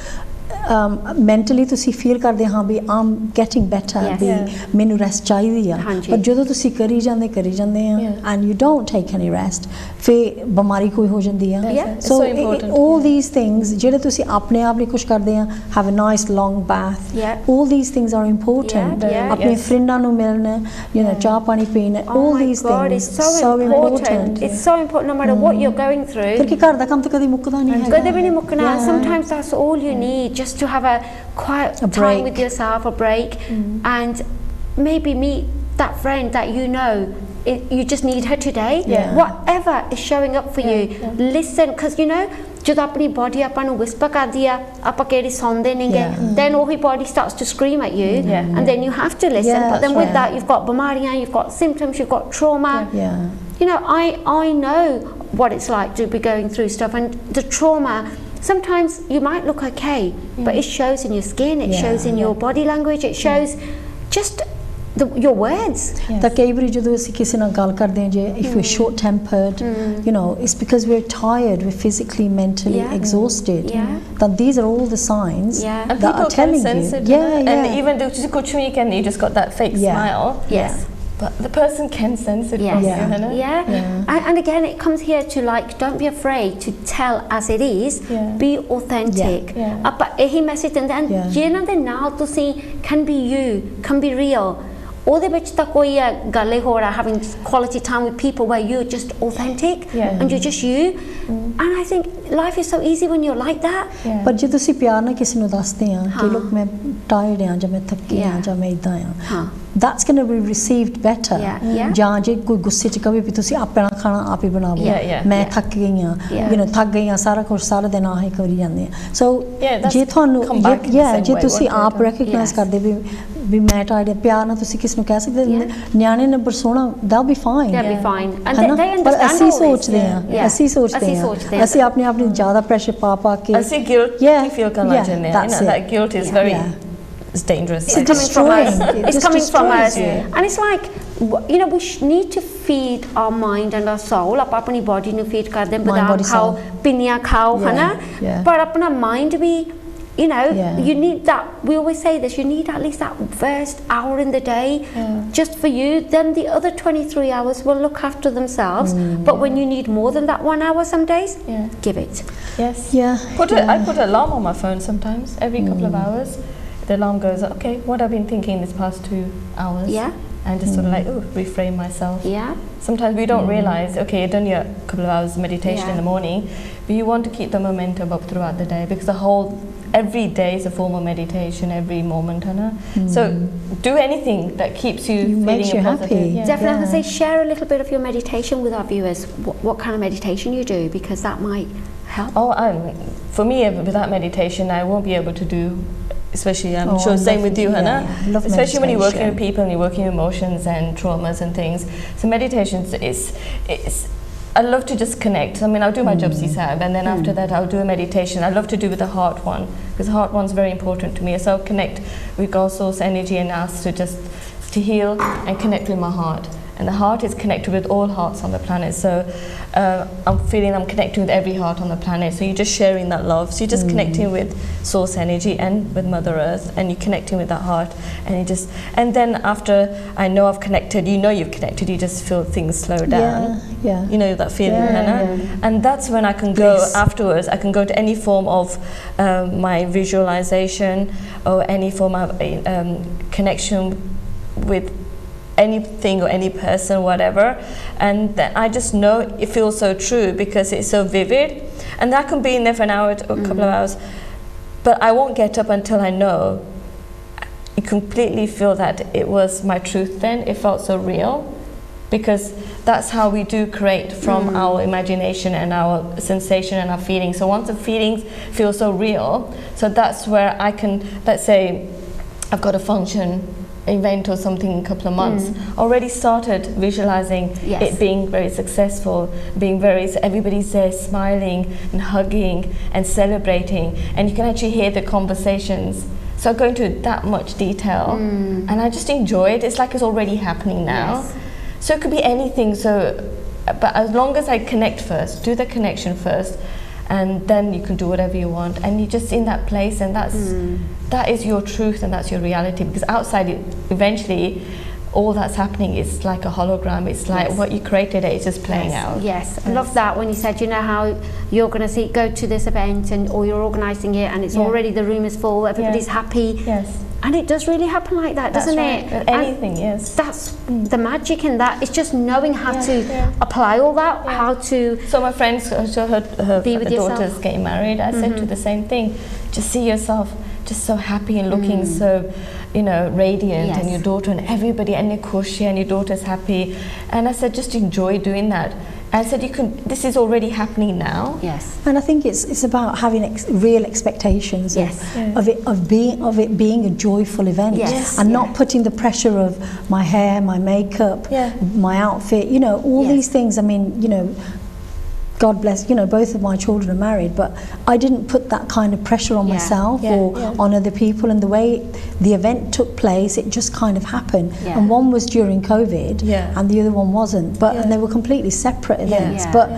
ਮੈਂਟਲੀ ਤੁਸੀਂ ਫੀਲ ਕਰਦੇ ਹਾਂ ਵੀ ਆਮ ਗੈਟਿੰਗ ਬੈਟਰ ਵੀ ਮੈਨੂੰ ਰੈਸਟ ਚਾਹੀਦੀ ਆ ਪਰ ਜਦੋਂ ਤੁਸੀਂ ਕਰੀ ਜਾਂਦੇ ਆ and you don't take any rest ਫਿਰ ਬਿਮਾਰੀ ਕੋਈ ਹੋ ਜਾਂਦੀ ਆ ਸੋ all these things ਜਿਹੜੇ ਤੁਸੀਂ ਆਪਣੇ ਆਪ ਲਈ ਕੁਝ ਕਰਦੇ ਆ have a nice long bath all these things are important ਆਪਣੇ ਫਰੈਂਡਾਂ ਨੂੰ ਮਿਲਣਾ you know ਚਾਹ ਪਾਣੀ ਪੀਣਾ all these things so important it's so important no matter what you're going through ਕਿਉਂਕਿ ਘਰ ਦਾ ਕੰਮ ਤਾਂ ਕਦੀ ਮੁੱਕਦਾ ਨਹੀਂ ਹੈ ਕਦੇ ਵੀ ਨਹੀਂ ਮੁੱਕਣਾ sometimes that's all you need just to have a quiet time with yourself, a break, and maybe meet that friend that you know you just need her today. Whatever is showing up for you, listen, because you know jad apni body ਆਪਾਂ ਨੂੰ whisper ਕਰਦੀ ਆ ਆਪਾਂ ਕਿਹੜੀ ਸੌਂਦੇ ਨਹੀਂਗੇ then all your body starts to scream at you and then you have to listen but then with that you've got bimariyan, you've got symptoms, you've got trauma. You know, I know what it's like to be going through stuff and the trauma. Sometimes you might look okay, but it shows in your skin, it shows in your body language, it shows just your words. ਤਾਂ ਕਈ ਵਾਰੀ ਜਦੋਂ ਅਸੀਂ ਕਿਸੇ ਨਾਲ ਗੱਲ ਕਰਦੇ ਹਾਂ ਜੇ if we're short tempered you know it's because we're tired, we're physically, mentally exhausted. That these are all the signs and that are telling you and even though you just got that fake smile but the person can sense it from you, and again it comes here to like don't be afraid to tell as it is, be authentic. But ehi message and then ਜਿਹਨਾਂ ਦੇ ਨਾਲ ਤੁਸੀਂ can be you, can be real. ਉਹਦੇ ਵਿੱਚ ਤਾਂ ਕੋਈ ਗੱਲ ਹੀ ਹੋ ਰਿਹਾ having quality time with people where you're just authentic and you're just you and I think life is so easy when you're like that. ਪਰ ਜੇ ਤੁਸੀਂ ਪਿਆਰ ਨਾਲ ਕਿਸੇ ਨੂੰ ਦੱਸਦੇ ਆ ਕਿ ਲੋਕ ਮੈਂ ਟਾਇਰਡ ਆ ਜਾਂ ਮੈਂ ਥੱਕੀ ਆ ਜਾਂ ਮੈਂ ਇਦਾਂ ਆ that's going to be received better. ਜਾਂ ਜੇ ਕੋਈ ਗੁੱਸੇ 'ਚ ਕਵੇ ਵੀ ਤੁਸੀਂ ਆਪਣਾ ਖਾਣਾ ਆਪ ਹੀ ਬਣਾਓ ਮੈਂ ਥੱਕ ਗਈ ਆ you know ਥੱਕ ਗਈ ਆ ਸਾਰਾ ਕੁਝ ਸਾਰਾ ਦਿਨ ਆਹੀ ਕਰੀ ਜਾਂਦੇ ਆ ਸੋ ਜੇ ਤੁਹਾਨੂੰ ਜੇ ਤੁਸੀਂ ਆਪ ਰੈਕਗਨਾਈਜ਼ ਕਰਦੇ ਵੀ ਮੈਂ ਟਾਇਰਡ ਪਿਆਰ ਨਾਲ ਤੁਸੀਂ ਕਿਸ ਨੂੰ ਕਹਿ ਸਕਦੇ ਨਿਆਣੇ ਨੰਬਰ ਸੋਹਣਾ they'll be fine and they understand ਪਰ ਅਸੀਂ ਸੋਚਦੇ ਆ ਅਸੀਂ ਆਪਣੇ ਆਪ ਨੂੰ ਜ਼ਿਆਦਾ ਪ੍ਰੈਸ਼ਰ ਪਾ ਕੇ ਅਸੀਂ guilt feel ਕਰਨ ਲੱਗ ਜਾਂਦੇ ਆ that guilt is very it's dangerous. It's coming from us. And it's like, you know, we need to feed our mind and our soul. Aap apni body nu feed kar den badam khao, pinya khao, है ना? But अपना mind भी, you know, you need that. We always say this. You need at least that first hour in the day just for you. Then the other 23 hours will look after themselves. But when you need more than that 1 hour some days, give it. I put an alarm on my phone sometimes every couple of hours. The alarm goes, okay, what I've been thinking this past 2 hours. And just sort of like, reframe myself. Sometimes we don't realize, okay, you've done your couple of hours meditation in the morning, but you want to keep the momentum up throughout the day because every day is a form of meditation, every moment, Hannah. So do anything that keeps you makes you positive. happy. Definitely say share a little bit of your meditation with our viewers. What kind of meditation you do, because that might help. For me, without meditation, I won't be able to do. Especially, I'm sure same with you, Hannah. Especially when you're working with people and you're working with emotions and traumas and things. So meditation is I love to just connect. I mean, I'll do my job CSAB and then after that I'll do a meditation. I love to do with the heart one because the heart one's very important to me. So I'll connect with God's source energy and ask to heal and connect with my heart. And the heart is connected with all hearts on the planet. So I'm feeling I'm connecting with every heart on the planet. So you're just sharing that love. So you're just connecting with source energy and with Mother Earth, and you're connecting with that heart. And then after I know I've connected, you know you've connected. You just feel things slow down. You know that feeling, Hannah. And that's when I can go afterwards. I can go to any form of my visualization or any form of connection with anything or any person, whatever, and then I just know it feels so true because it's so vivid, and that can be in there for an hour or a couple of hours, but I won't get up until I know you completely feel that it was my truth then. It felt so real, because that's how we do create from our imagination and our sensation and our feelings. So once the feelings feel so real, so that's where I can, let's say I've got a function event or something in a couple of months, already started visualizing it being very successful, being very, so everybody's there smiling and hugging and celebrating, and you can actually hear the conversations. So I go into that much detail, and I just enjoy it. It's like it's already happening now. So it could be anything. So, but as long as I connect first, do the connection first, and then you can do whatever you want, and you're just in that place, and that is your truth, and that's your reality. Because outside, eventually, all that's happening is like a hologram. It's like what you created, it's just playing out. Yes, I love that when you said, you know how you're going to go to this event, and or you're organising it, and it's already, the room is full, everybody's happy. Yes. And it does really happen like that, doesn't it? Anything, yes. That's the magic in that. It's just knowing how to apply all that, how to... So my friends, her be with daughters getting married, I said to the same thing. Just see yourself just so happy and looking so, you know, radiant, and your daughter and everybody, and you're khushi and your daughter's happy. And I said, just enjoy doing that. I said, you can. This is already happening now. Yes. And I think it's about having real expectations of it being a joyful event, and not putting the pressure of my hair, my makeup, my outfit. You know, all these things. I mean, you know, God bless, you know, both of my children are married, but I didn't put that kind of pressure on myself or on other people. And the way the event took place, it just kind of happened. And one was during COVID, and the other one wasn't. But and they were completely separate events. But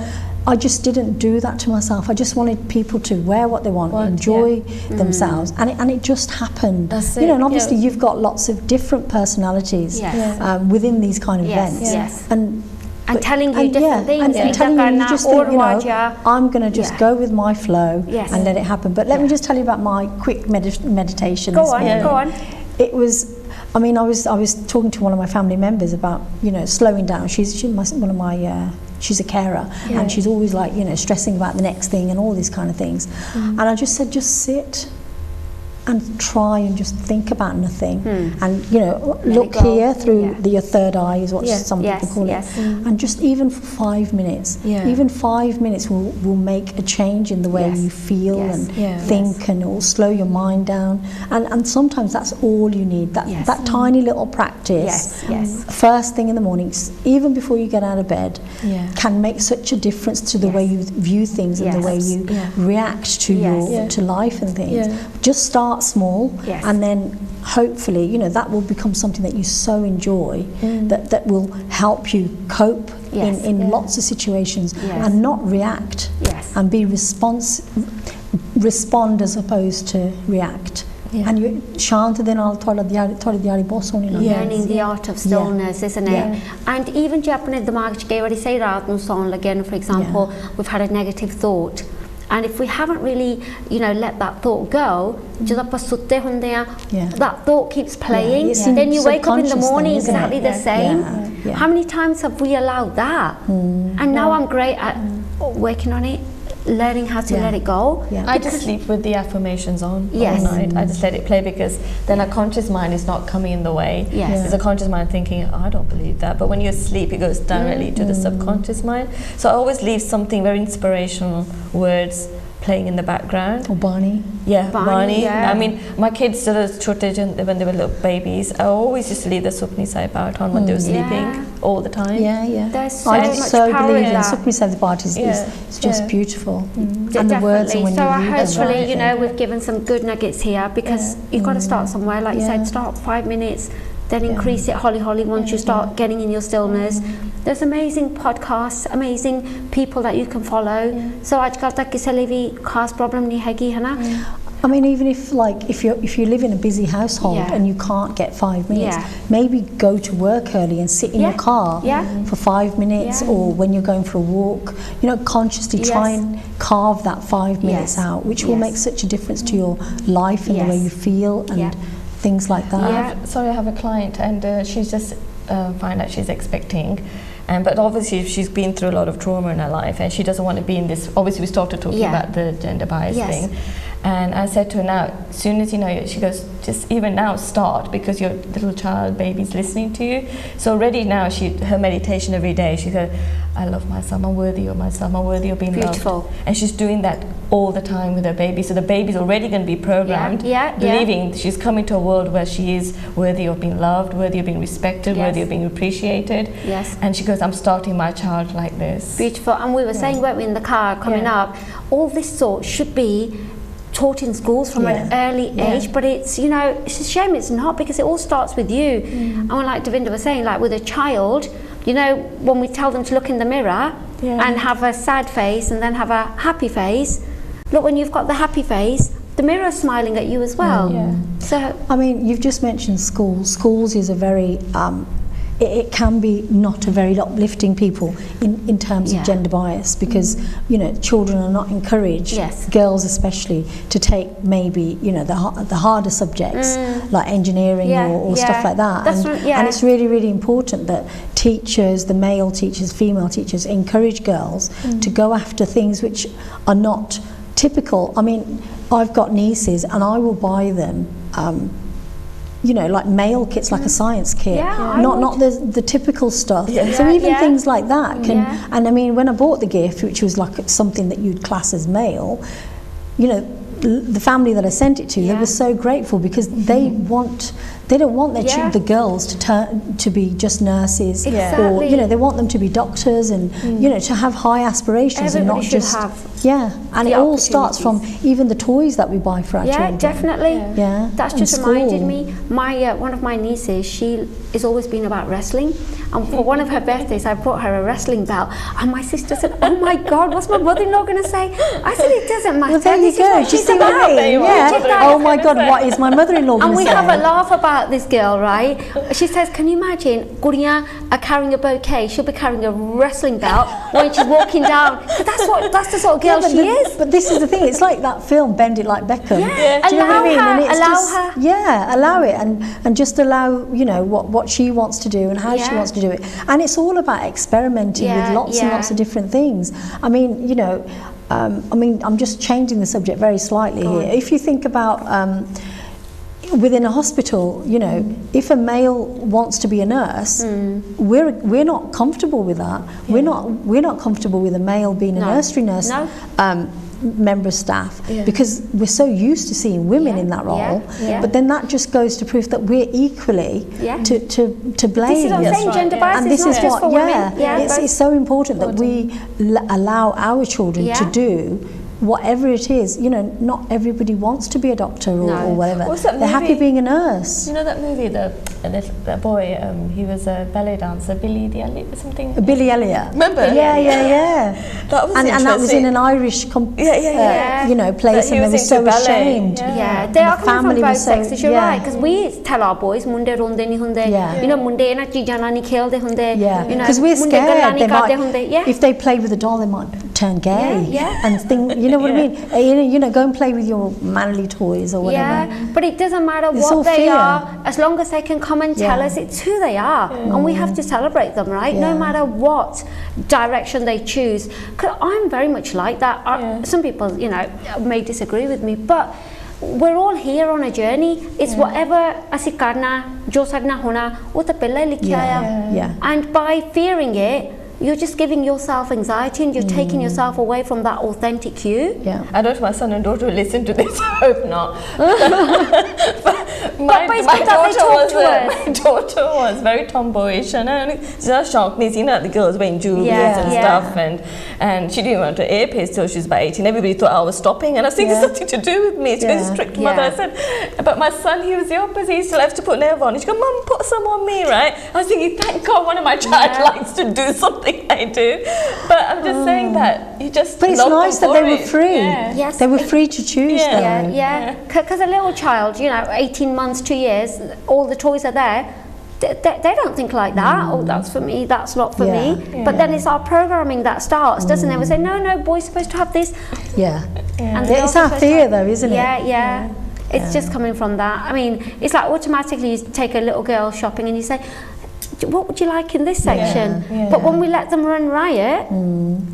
I just didn't do that to myself. I just wanted people to wear what they want, enjoy themselves, and it just happened. That's you know, and obviously you've got lots of different personalities within these kind of events, and telling you different things. And telling you just think, you know, I'm going to just go with my flow and let it happen. But let me just tell you about my quick meditation. Go on. It was, I mean, I was talking to one of my family members about, you know, slowing down. She's one of my, she's a carer, and she's always like, you know, stressing about the next thing and all these kind of things. And I just said, just sit and try and just think about nothing, and you know, look here through your third eye is what some people call it, and just even for 5 minutes, even 5 minutes will make a change in the way you feel and think, and it will slow your mind down, and sometimes that's all you need, that tiny little practice first thing in the morning, even before you get out of bed, can make such a difference to the way you view things and the way you react to your to life and things. Just start small, and then hopefully, you know, that will become something that you so enjoy, that will help you cope in lots of situations, and not react, and be respond as opposed to react. And you shanta de naal thoda diari bahut soni lagdi. Learning the art of stillness, isn't it? And even je apne dimag ch kei wari say raat nu saun lage, for example, we've had a negative thought, and if we haven't really, you know, let that thought go, that thought keeps playing. Then you wake up in the morning exactly the same. How many times have we allowed that? And now I'm great at working on it, learning how to let it go. I just sleep with the affirmations on all night. I just let it play, because then a conscious mind is not coming in the way. There's a conscious mind thinking, oh, I don't believe that. But when you sleep, it goes directly to the subconscious mind. So I always leave something very inspirational, words playing in the background. Or Barney. Barney. I mean, my kids, when they were little babies, I always used to leave the Supni Sahib Part on when they were sleeping all the time. There's so I much just so power believe in in that. Supni Sahib Part is just beautiful. And the words, and when so you I read hopefully, them, you know, we've given some good nuggets here, because you've got to start somewhere. Like you said, start 5 minutes, then increase it holly once you start getting in your stillness. There's amazing podcasts, amazing people that you can follow. So aajkal tak kise liye bhi khas problem nahi hegi, hai na? I mean, even if you live in a busy household and you can't get 5 minutes, maybe go to work early and sit in your car for 5 minutes, or when you're going for a walk, you know, consciously try and carve that 5 minutes out, which will make such a difference to your life and the way you feel and things like that. I have a client, and she's just find out she's expecting. But obviously she's been through a lot of trauma in her life, and she doesn't want to be in this. Obviously we started talking about the gender bias thing, And I said to her, now, as soon as she goes, just even now start, because your little child baby's listening to you. So already now her meditation every day, she said, I love my son, I'm worthy of my son, I'm worthy of being Beautiful. loved. And she's doing that all the time with her baby. So the baby's already going to be programmed, believing she's coming to a world where she is worthy of being loved, worthy of being respected, worthy of being appreciated. Yes. And she goes, I'm starting my child like this. Beautiful. And we were saying, weren't we, in the car coming up, all this sort should be taught in schools from an early age, but it's, it's a shame it's not, because it all starts with you. And like Davinda was saying, like with a child, when we tell them to look in the mirror and have a sad face and then have a happy face, look, when you've got the happy face, the mirror's smiling at you as well. So I mean, you've just mentioned schools. Schools is a very it can be not a very uplifting people in terms of gender bias, because children are not encouraged, girls especially, to take maybe the harder subjects like engineering or stuff like that. And it's really, really important that teachers, the male teachers, female teachers, encourage girls to go after things which are not typical. I mean, I've got nieces and I will buy them like male kits, like a science kit, not the typical stuff. So even things like that can, and I mean, when I bought the gift, which was like something that you'd class as male, the family that I sent it to, they were so grateful, because they don't want their the girls to be just nurses, or they want them to be doctors, and to have high aspirations. Everybody and not just and it all starts from even the toys that we buy for our children. Definitely. That's just reminded me, my one of my nieces, she has always been about wrestling, and for one of her birthdays I brought her a wrestling belt, and my sister said, oh my god, what's my mother-in-law going to say? I said, it doesn't matter. Well, there you go. Do you see what I mean? Oh my god, what is my mother-in-law going to say? And we have a laugh about this girl, right? She says, can you imagine, Guriya are carrying a bouquet, she'll be carrying a wrestling belt when she's walking down. But that's the sort of girl she is. But this is the thing, it's like that film, Bend It Like Beckham. Do you know what I mean? And it's allow her. Yeah, allow it, and just allow, what she wants to do and how she wants to do it. And it's all about experimenting with lots and lots of different things. I mean, I'm just changing the subject very slightly here. If you think about within a hospital, if a male wants to be a nurse, we're not comfortable with that. We're not comfortable with a male being a nursery nurse member of staff, because we're so used to seeing women in that role. But then that just goes to proof that we're equally to blame. This is what I'm saying, gender bias is not just for women. It's so important that we allow our children to do whatever it is. Not everybody wants to be a doctor or whatever. They're happy being a nurse. You know that movie, the boy, he was a ballet dancer, Billy Elliot or something? Billy Elliot. Remember? Yeah. That was and that was in an Irish place, and they were so ashamed. They are coming from both sexes, you're right, because we tell our boys, munde ronde nahi hunde, munde ena cheezaं naal nahi khelde hunde, because we're scared if they play with a doll, they might turn gay and think, you know what I mean? Go and play with your manly toys or whatever. But it doesn't matter what they are, as long as they can come and tell us it's who they are, and we have to celebrate them, right? No matter what direction they choose. Because I'm very much like that. Some people, may disagree with me, but we're all here on a journey. It's whatever ਅਸੀਂ ਕਰਨਾ, ਜੋ ਸਾਡਾ ਹੋਣਾ, ਉਹ ਤਾਂ ਪਹਿਲਾਂ ਹੀ ਲਿਖਿਆ ਆ. And by fearing it, you're just giving yourself anxiety, and you're taking yourself away from that authentic you. I don't want my son and daughter to listen to this. I hope not. my daughter was very tomboyish, and it just shocked me seeing the girls wearing jewelries and stuff, and she didn't want to earpiece till she was about 18. Everybody thought I was stopping, and I was thinking it's something to do with me. She's a strict mother. I said, but my son, he was the opposite. He still has to put nail on. She goes, Mum, put some on me, right? I was thinking, thank God one of my child likes to do something I do. But I'm just saying that you just. But it's nice that they were free. Yes, they were free to choose. Because a little child, 18 months, 2 years, all the toys are there. They don't think like that. Oh, that's for me, that's not for me. But then it's our programming that starts, doesn't it? We say, no, boys supposed to have this. And it's our fear, though, isn't it? It's just coming from that. I mean, it's like automatically you take a little girl shopping and you say, what would you like in this section? But when we let them run riot,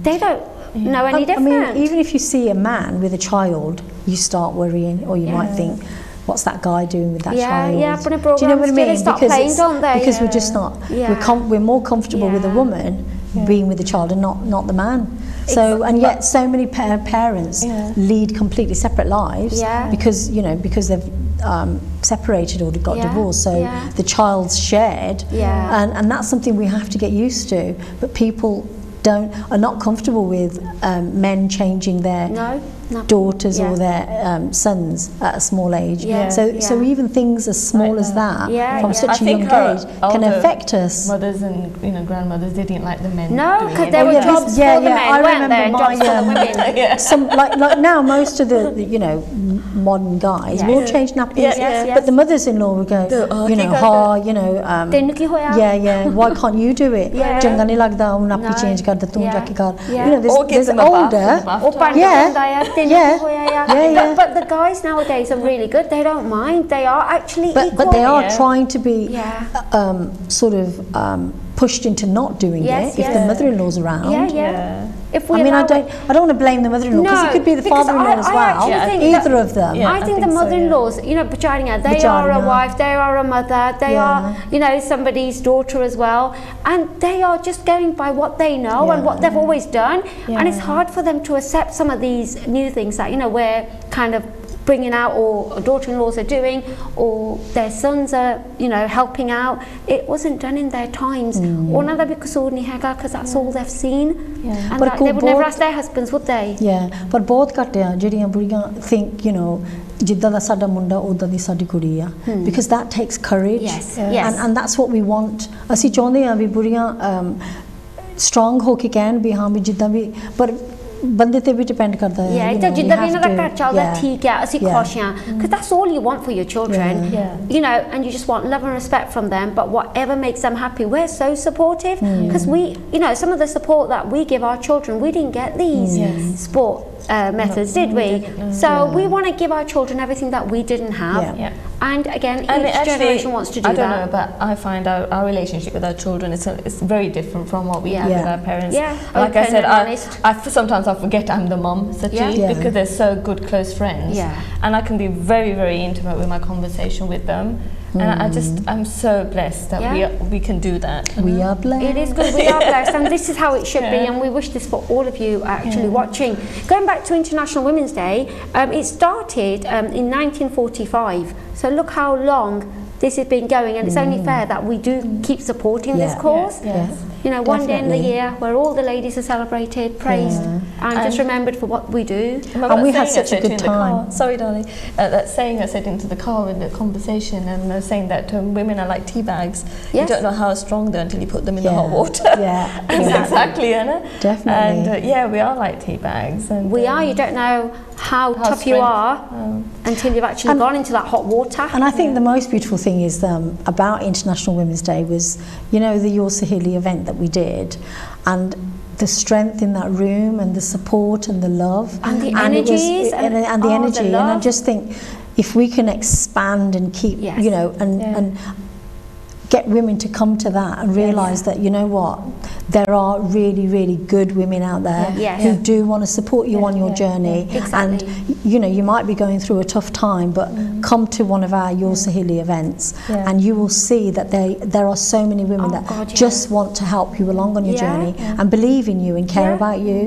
they don't. know any different. I mean, even if you see a man with a child, you start worrying, or you might think, what's that guy doing with that child? Yeah, but in programs, do you know what I mean? Start playing, don't they? Because we're just not, we're more comfortable with a woman being with the child and not the man. So and yet so many parents lead completely separate lives because they've separated or got divorced. So the child's shared, and that's something we have to get used to. But people are not comfortable with men changing their daughters or their sons at a small age. So even things as small as that from such a young age can affect us. Mothers and grandmothers, they didn't like the men. No, because there were jobs for the men, I weren't there? remember Jobs for the women. Some like now most of the modern guys will change nappies, but the mothers-in-law would go, why can't you do it? Changa nahi lagda hun nappy change kar de, tum jaake kar. There's older. But the guys nowadays are really good. They don't mind. They are actually equal. But they are trying to be pushed into not doing it if the mother-in-law's around. I don't want to blame the mother-in-law because it could be the father-in-law as well. Either of them. I think the mother-in-laws, they are a wife, they are a mother, they are, somebody's daughter as well, and they are just going by what they know and what they've always done, and it's hard for them to accept some of these new things that we're kind of bringing out, or daughter-in-laws are doing, or their sons are, helping out. It wasn't done in their times. Because that's all they've seen. And but they would never ask their husbands, would they? But बहुत घट आ ਜਿਹੜੀਆਂ ਬੁੜੀਆਂ think ਜਿੱਦਾਂ ਦਾ ਸਾਡਾ ਮੁੰਡਾ ਉਦਾਂ ਦੀ ਸਾਡੀ ਕੁੜੀ ਆ, because that takes courage. And that's what we want. ਅਸੀਂ ਚਾਹੁੰਦੇ ਆ ਵੀ ਬੁੜੀਆਂ strong ਹੋ ਕੇ ਕਹਿਣ ਵੀ ਹਾਂ ਵੀ ਜਿੱਦਾਂ ਵੀ, ਪਰ ਬੰਦੇ ਤੇ ਵੀ ਡਿਪੈਂਡ ਕਰਦਾ ਹੈ ਜਿੱਦਾਂ ਵੀ ਇਹਨਾਂ ਦਾ ਘਰ ਚੱਲਦਾ ਠੀਕ ਹੈ, ਅਸੀਂ ਖੁਸ਼ ਹਾਂ, because that's all you want for your children, and you just want love and respect from them, but whatever makes them happy. We're so supportive because we some of the support that we give our children, we didn't get these sport methods, did we? So we want to give our children everything that we didn't have. And again, each generation wants to do that. I don't know, but I find our relationship with our children is very different from what we have with our parents. Like I said, I sometimes I forget I'm the mum, because they're so good close friends, and I can be very, very intimate with my conversation with them. And I'm so blessed that we can do that. We are blessed. It is good. We are blessed, and this is how it should be. And we wish this for all of you actually watching. Going back to International Women's Day, it started in 1945. So look how long this has been going, and it's only fair that we do keep supporting this cause. One day in the year where all the ladies are celebrated, praised, and just remembered for what we do. And we had such a good time. Sorry, darling. That saying I said into the car in the conversation, and I was saying that women are like tea bags. You don't know how strong they're until you put them in the hot water. Exactly, Anna. Definitely. And we are like tea bags. And we are. You don't know how tough you are until you've actually gone into that hot water. And I think the most beautiful thing is about International Women's Day was, the Your Saheli event that we did, and the strength in that room, and the support, and the love, and the energies, and the energy. And I just think if we can expand and keep, and get women to come to that and realise that, there are really, really good women out there who do want to support you on your journey. And, you might be going through a tough time, but come to one of our Your Saheli events and you will see that there are so many women that just want to help you along on your journey and believe in you and care about you.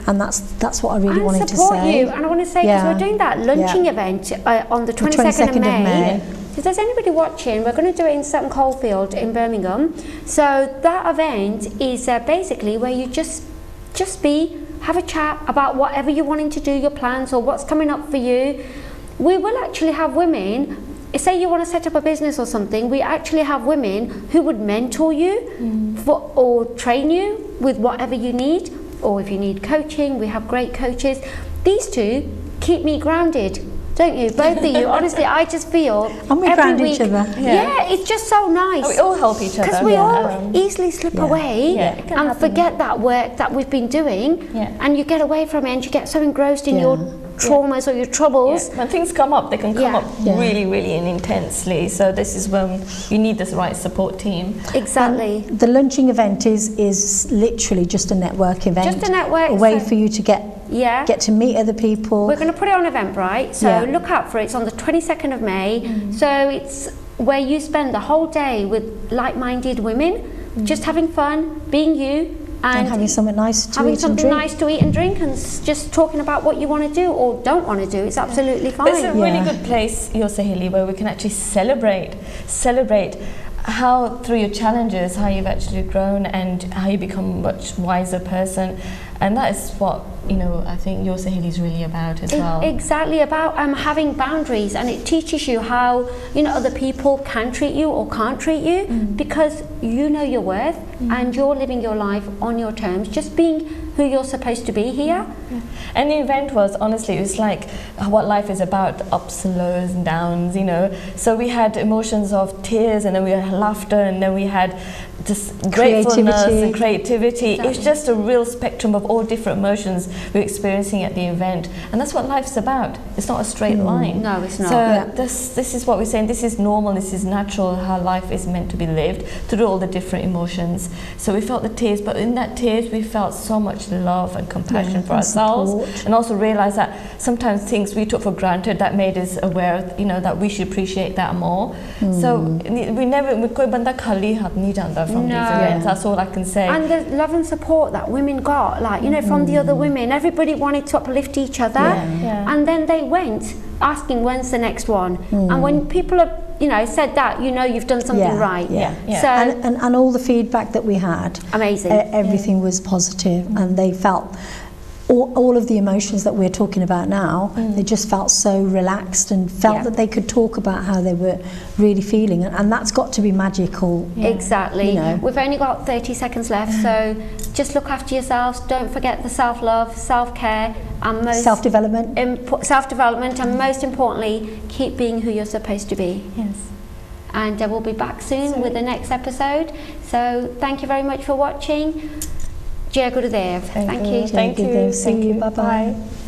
And that's what I really wanted to say. You. And I want to say, because we're doing that lunching event on the 22nd of May. If there's anybody watching, we're going to do it in Sutton Coldfield in Birmingham. So that event is basically where you just have a chat about whatever you're wanting to do, your plans, or what's coming up for you. We will actually have women, say you want to set up a business or something, we actually have women who would mentor you or train you with whatever you need, or if you need coaching, we have great coaches. These two keep me grounded. Don't you? Both of you. Honestly, I just feel and we ground each other. It's just so nice. We all help each other. Because we all easily slip away and forget that work that we've been doing, and you get away from it and you get so engrossed in your traumas or your troubles. When things come up, they can come up really, really and intensely. So this is when you need this right support team. Exactly. And the lunching event is literally just a network event. Just a network. A way for you to get to meet other people. We're going to put it on Eventbrite, so look out for it. It's on the 22nd of May. So it's where you spend the whole day with like-minded women, just having fun, being you, and having something nice to eat and drink. Having something nice to eat and drink, and just talking about what you want to do or don't want to do. It's absolutely fine. It's a really good place, your Saheli, where we can actually celebrate how through your challenges, how you've actually grown and how you become a much wiser person. And that is what, you know, I think your Saheli is really about as well. Exactly, about having boundaries, and it teaches you how, you know, other people can treat you or can't treat you, because you know your worth and you're living your life on your terms, just being who you're supposed to be here. And the event was, honestly, it was like what life is about, ups and lows and downs, you know. So we had emotions of tears, and then we had laughter, and then we had just gratefulness and creativity. Exactly. It's just a real spectrum of all different emotions we're experiencing at the event, and that's what life's about. It's not a straight line. No, it's not. So this is what we're saying. This is normal. This is natural. How life is meant to be lived through all the different emotions. So we felt the tears, but in that tears we felt so much love and compassion for ourselves, and also realized that sometimes things we took for granted that made us aware of, you know, that we should appreciate that more. So we koi banda khali hat nahi janda from these events. That's all I can say. And the love and support that women got, like, you know, from the other women, everybody wanted to uplift each other, and then they went asking when's the next one, and when people have, you know, said that, you know, you've done something right. So and all the feedback that we had, amazing. Everything was positive, and they felt all of the emotions that we're talking about now, they just felt so relaxed and felt that they could talk about how they were really feeling, and that's got to be magical. Exactly. You know. We've only got 30 seconds left, so just look after yourselves. Don't forget the self-love, self-care, and self-development, and most importantly, keep being who you're supposed to be. Yes. And we'll be back soon with the next episode. So thank you very much for watching. Jai Gurudev. Thank you. Thank you. See you. Bye-bye.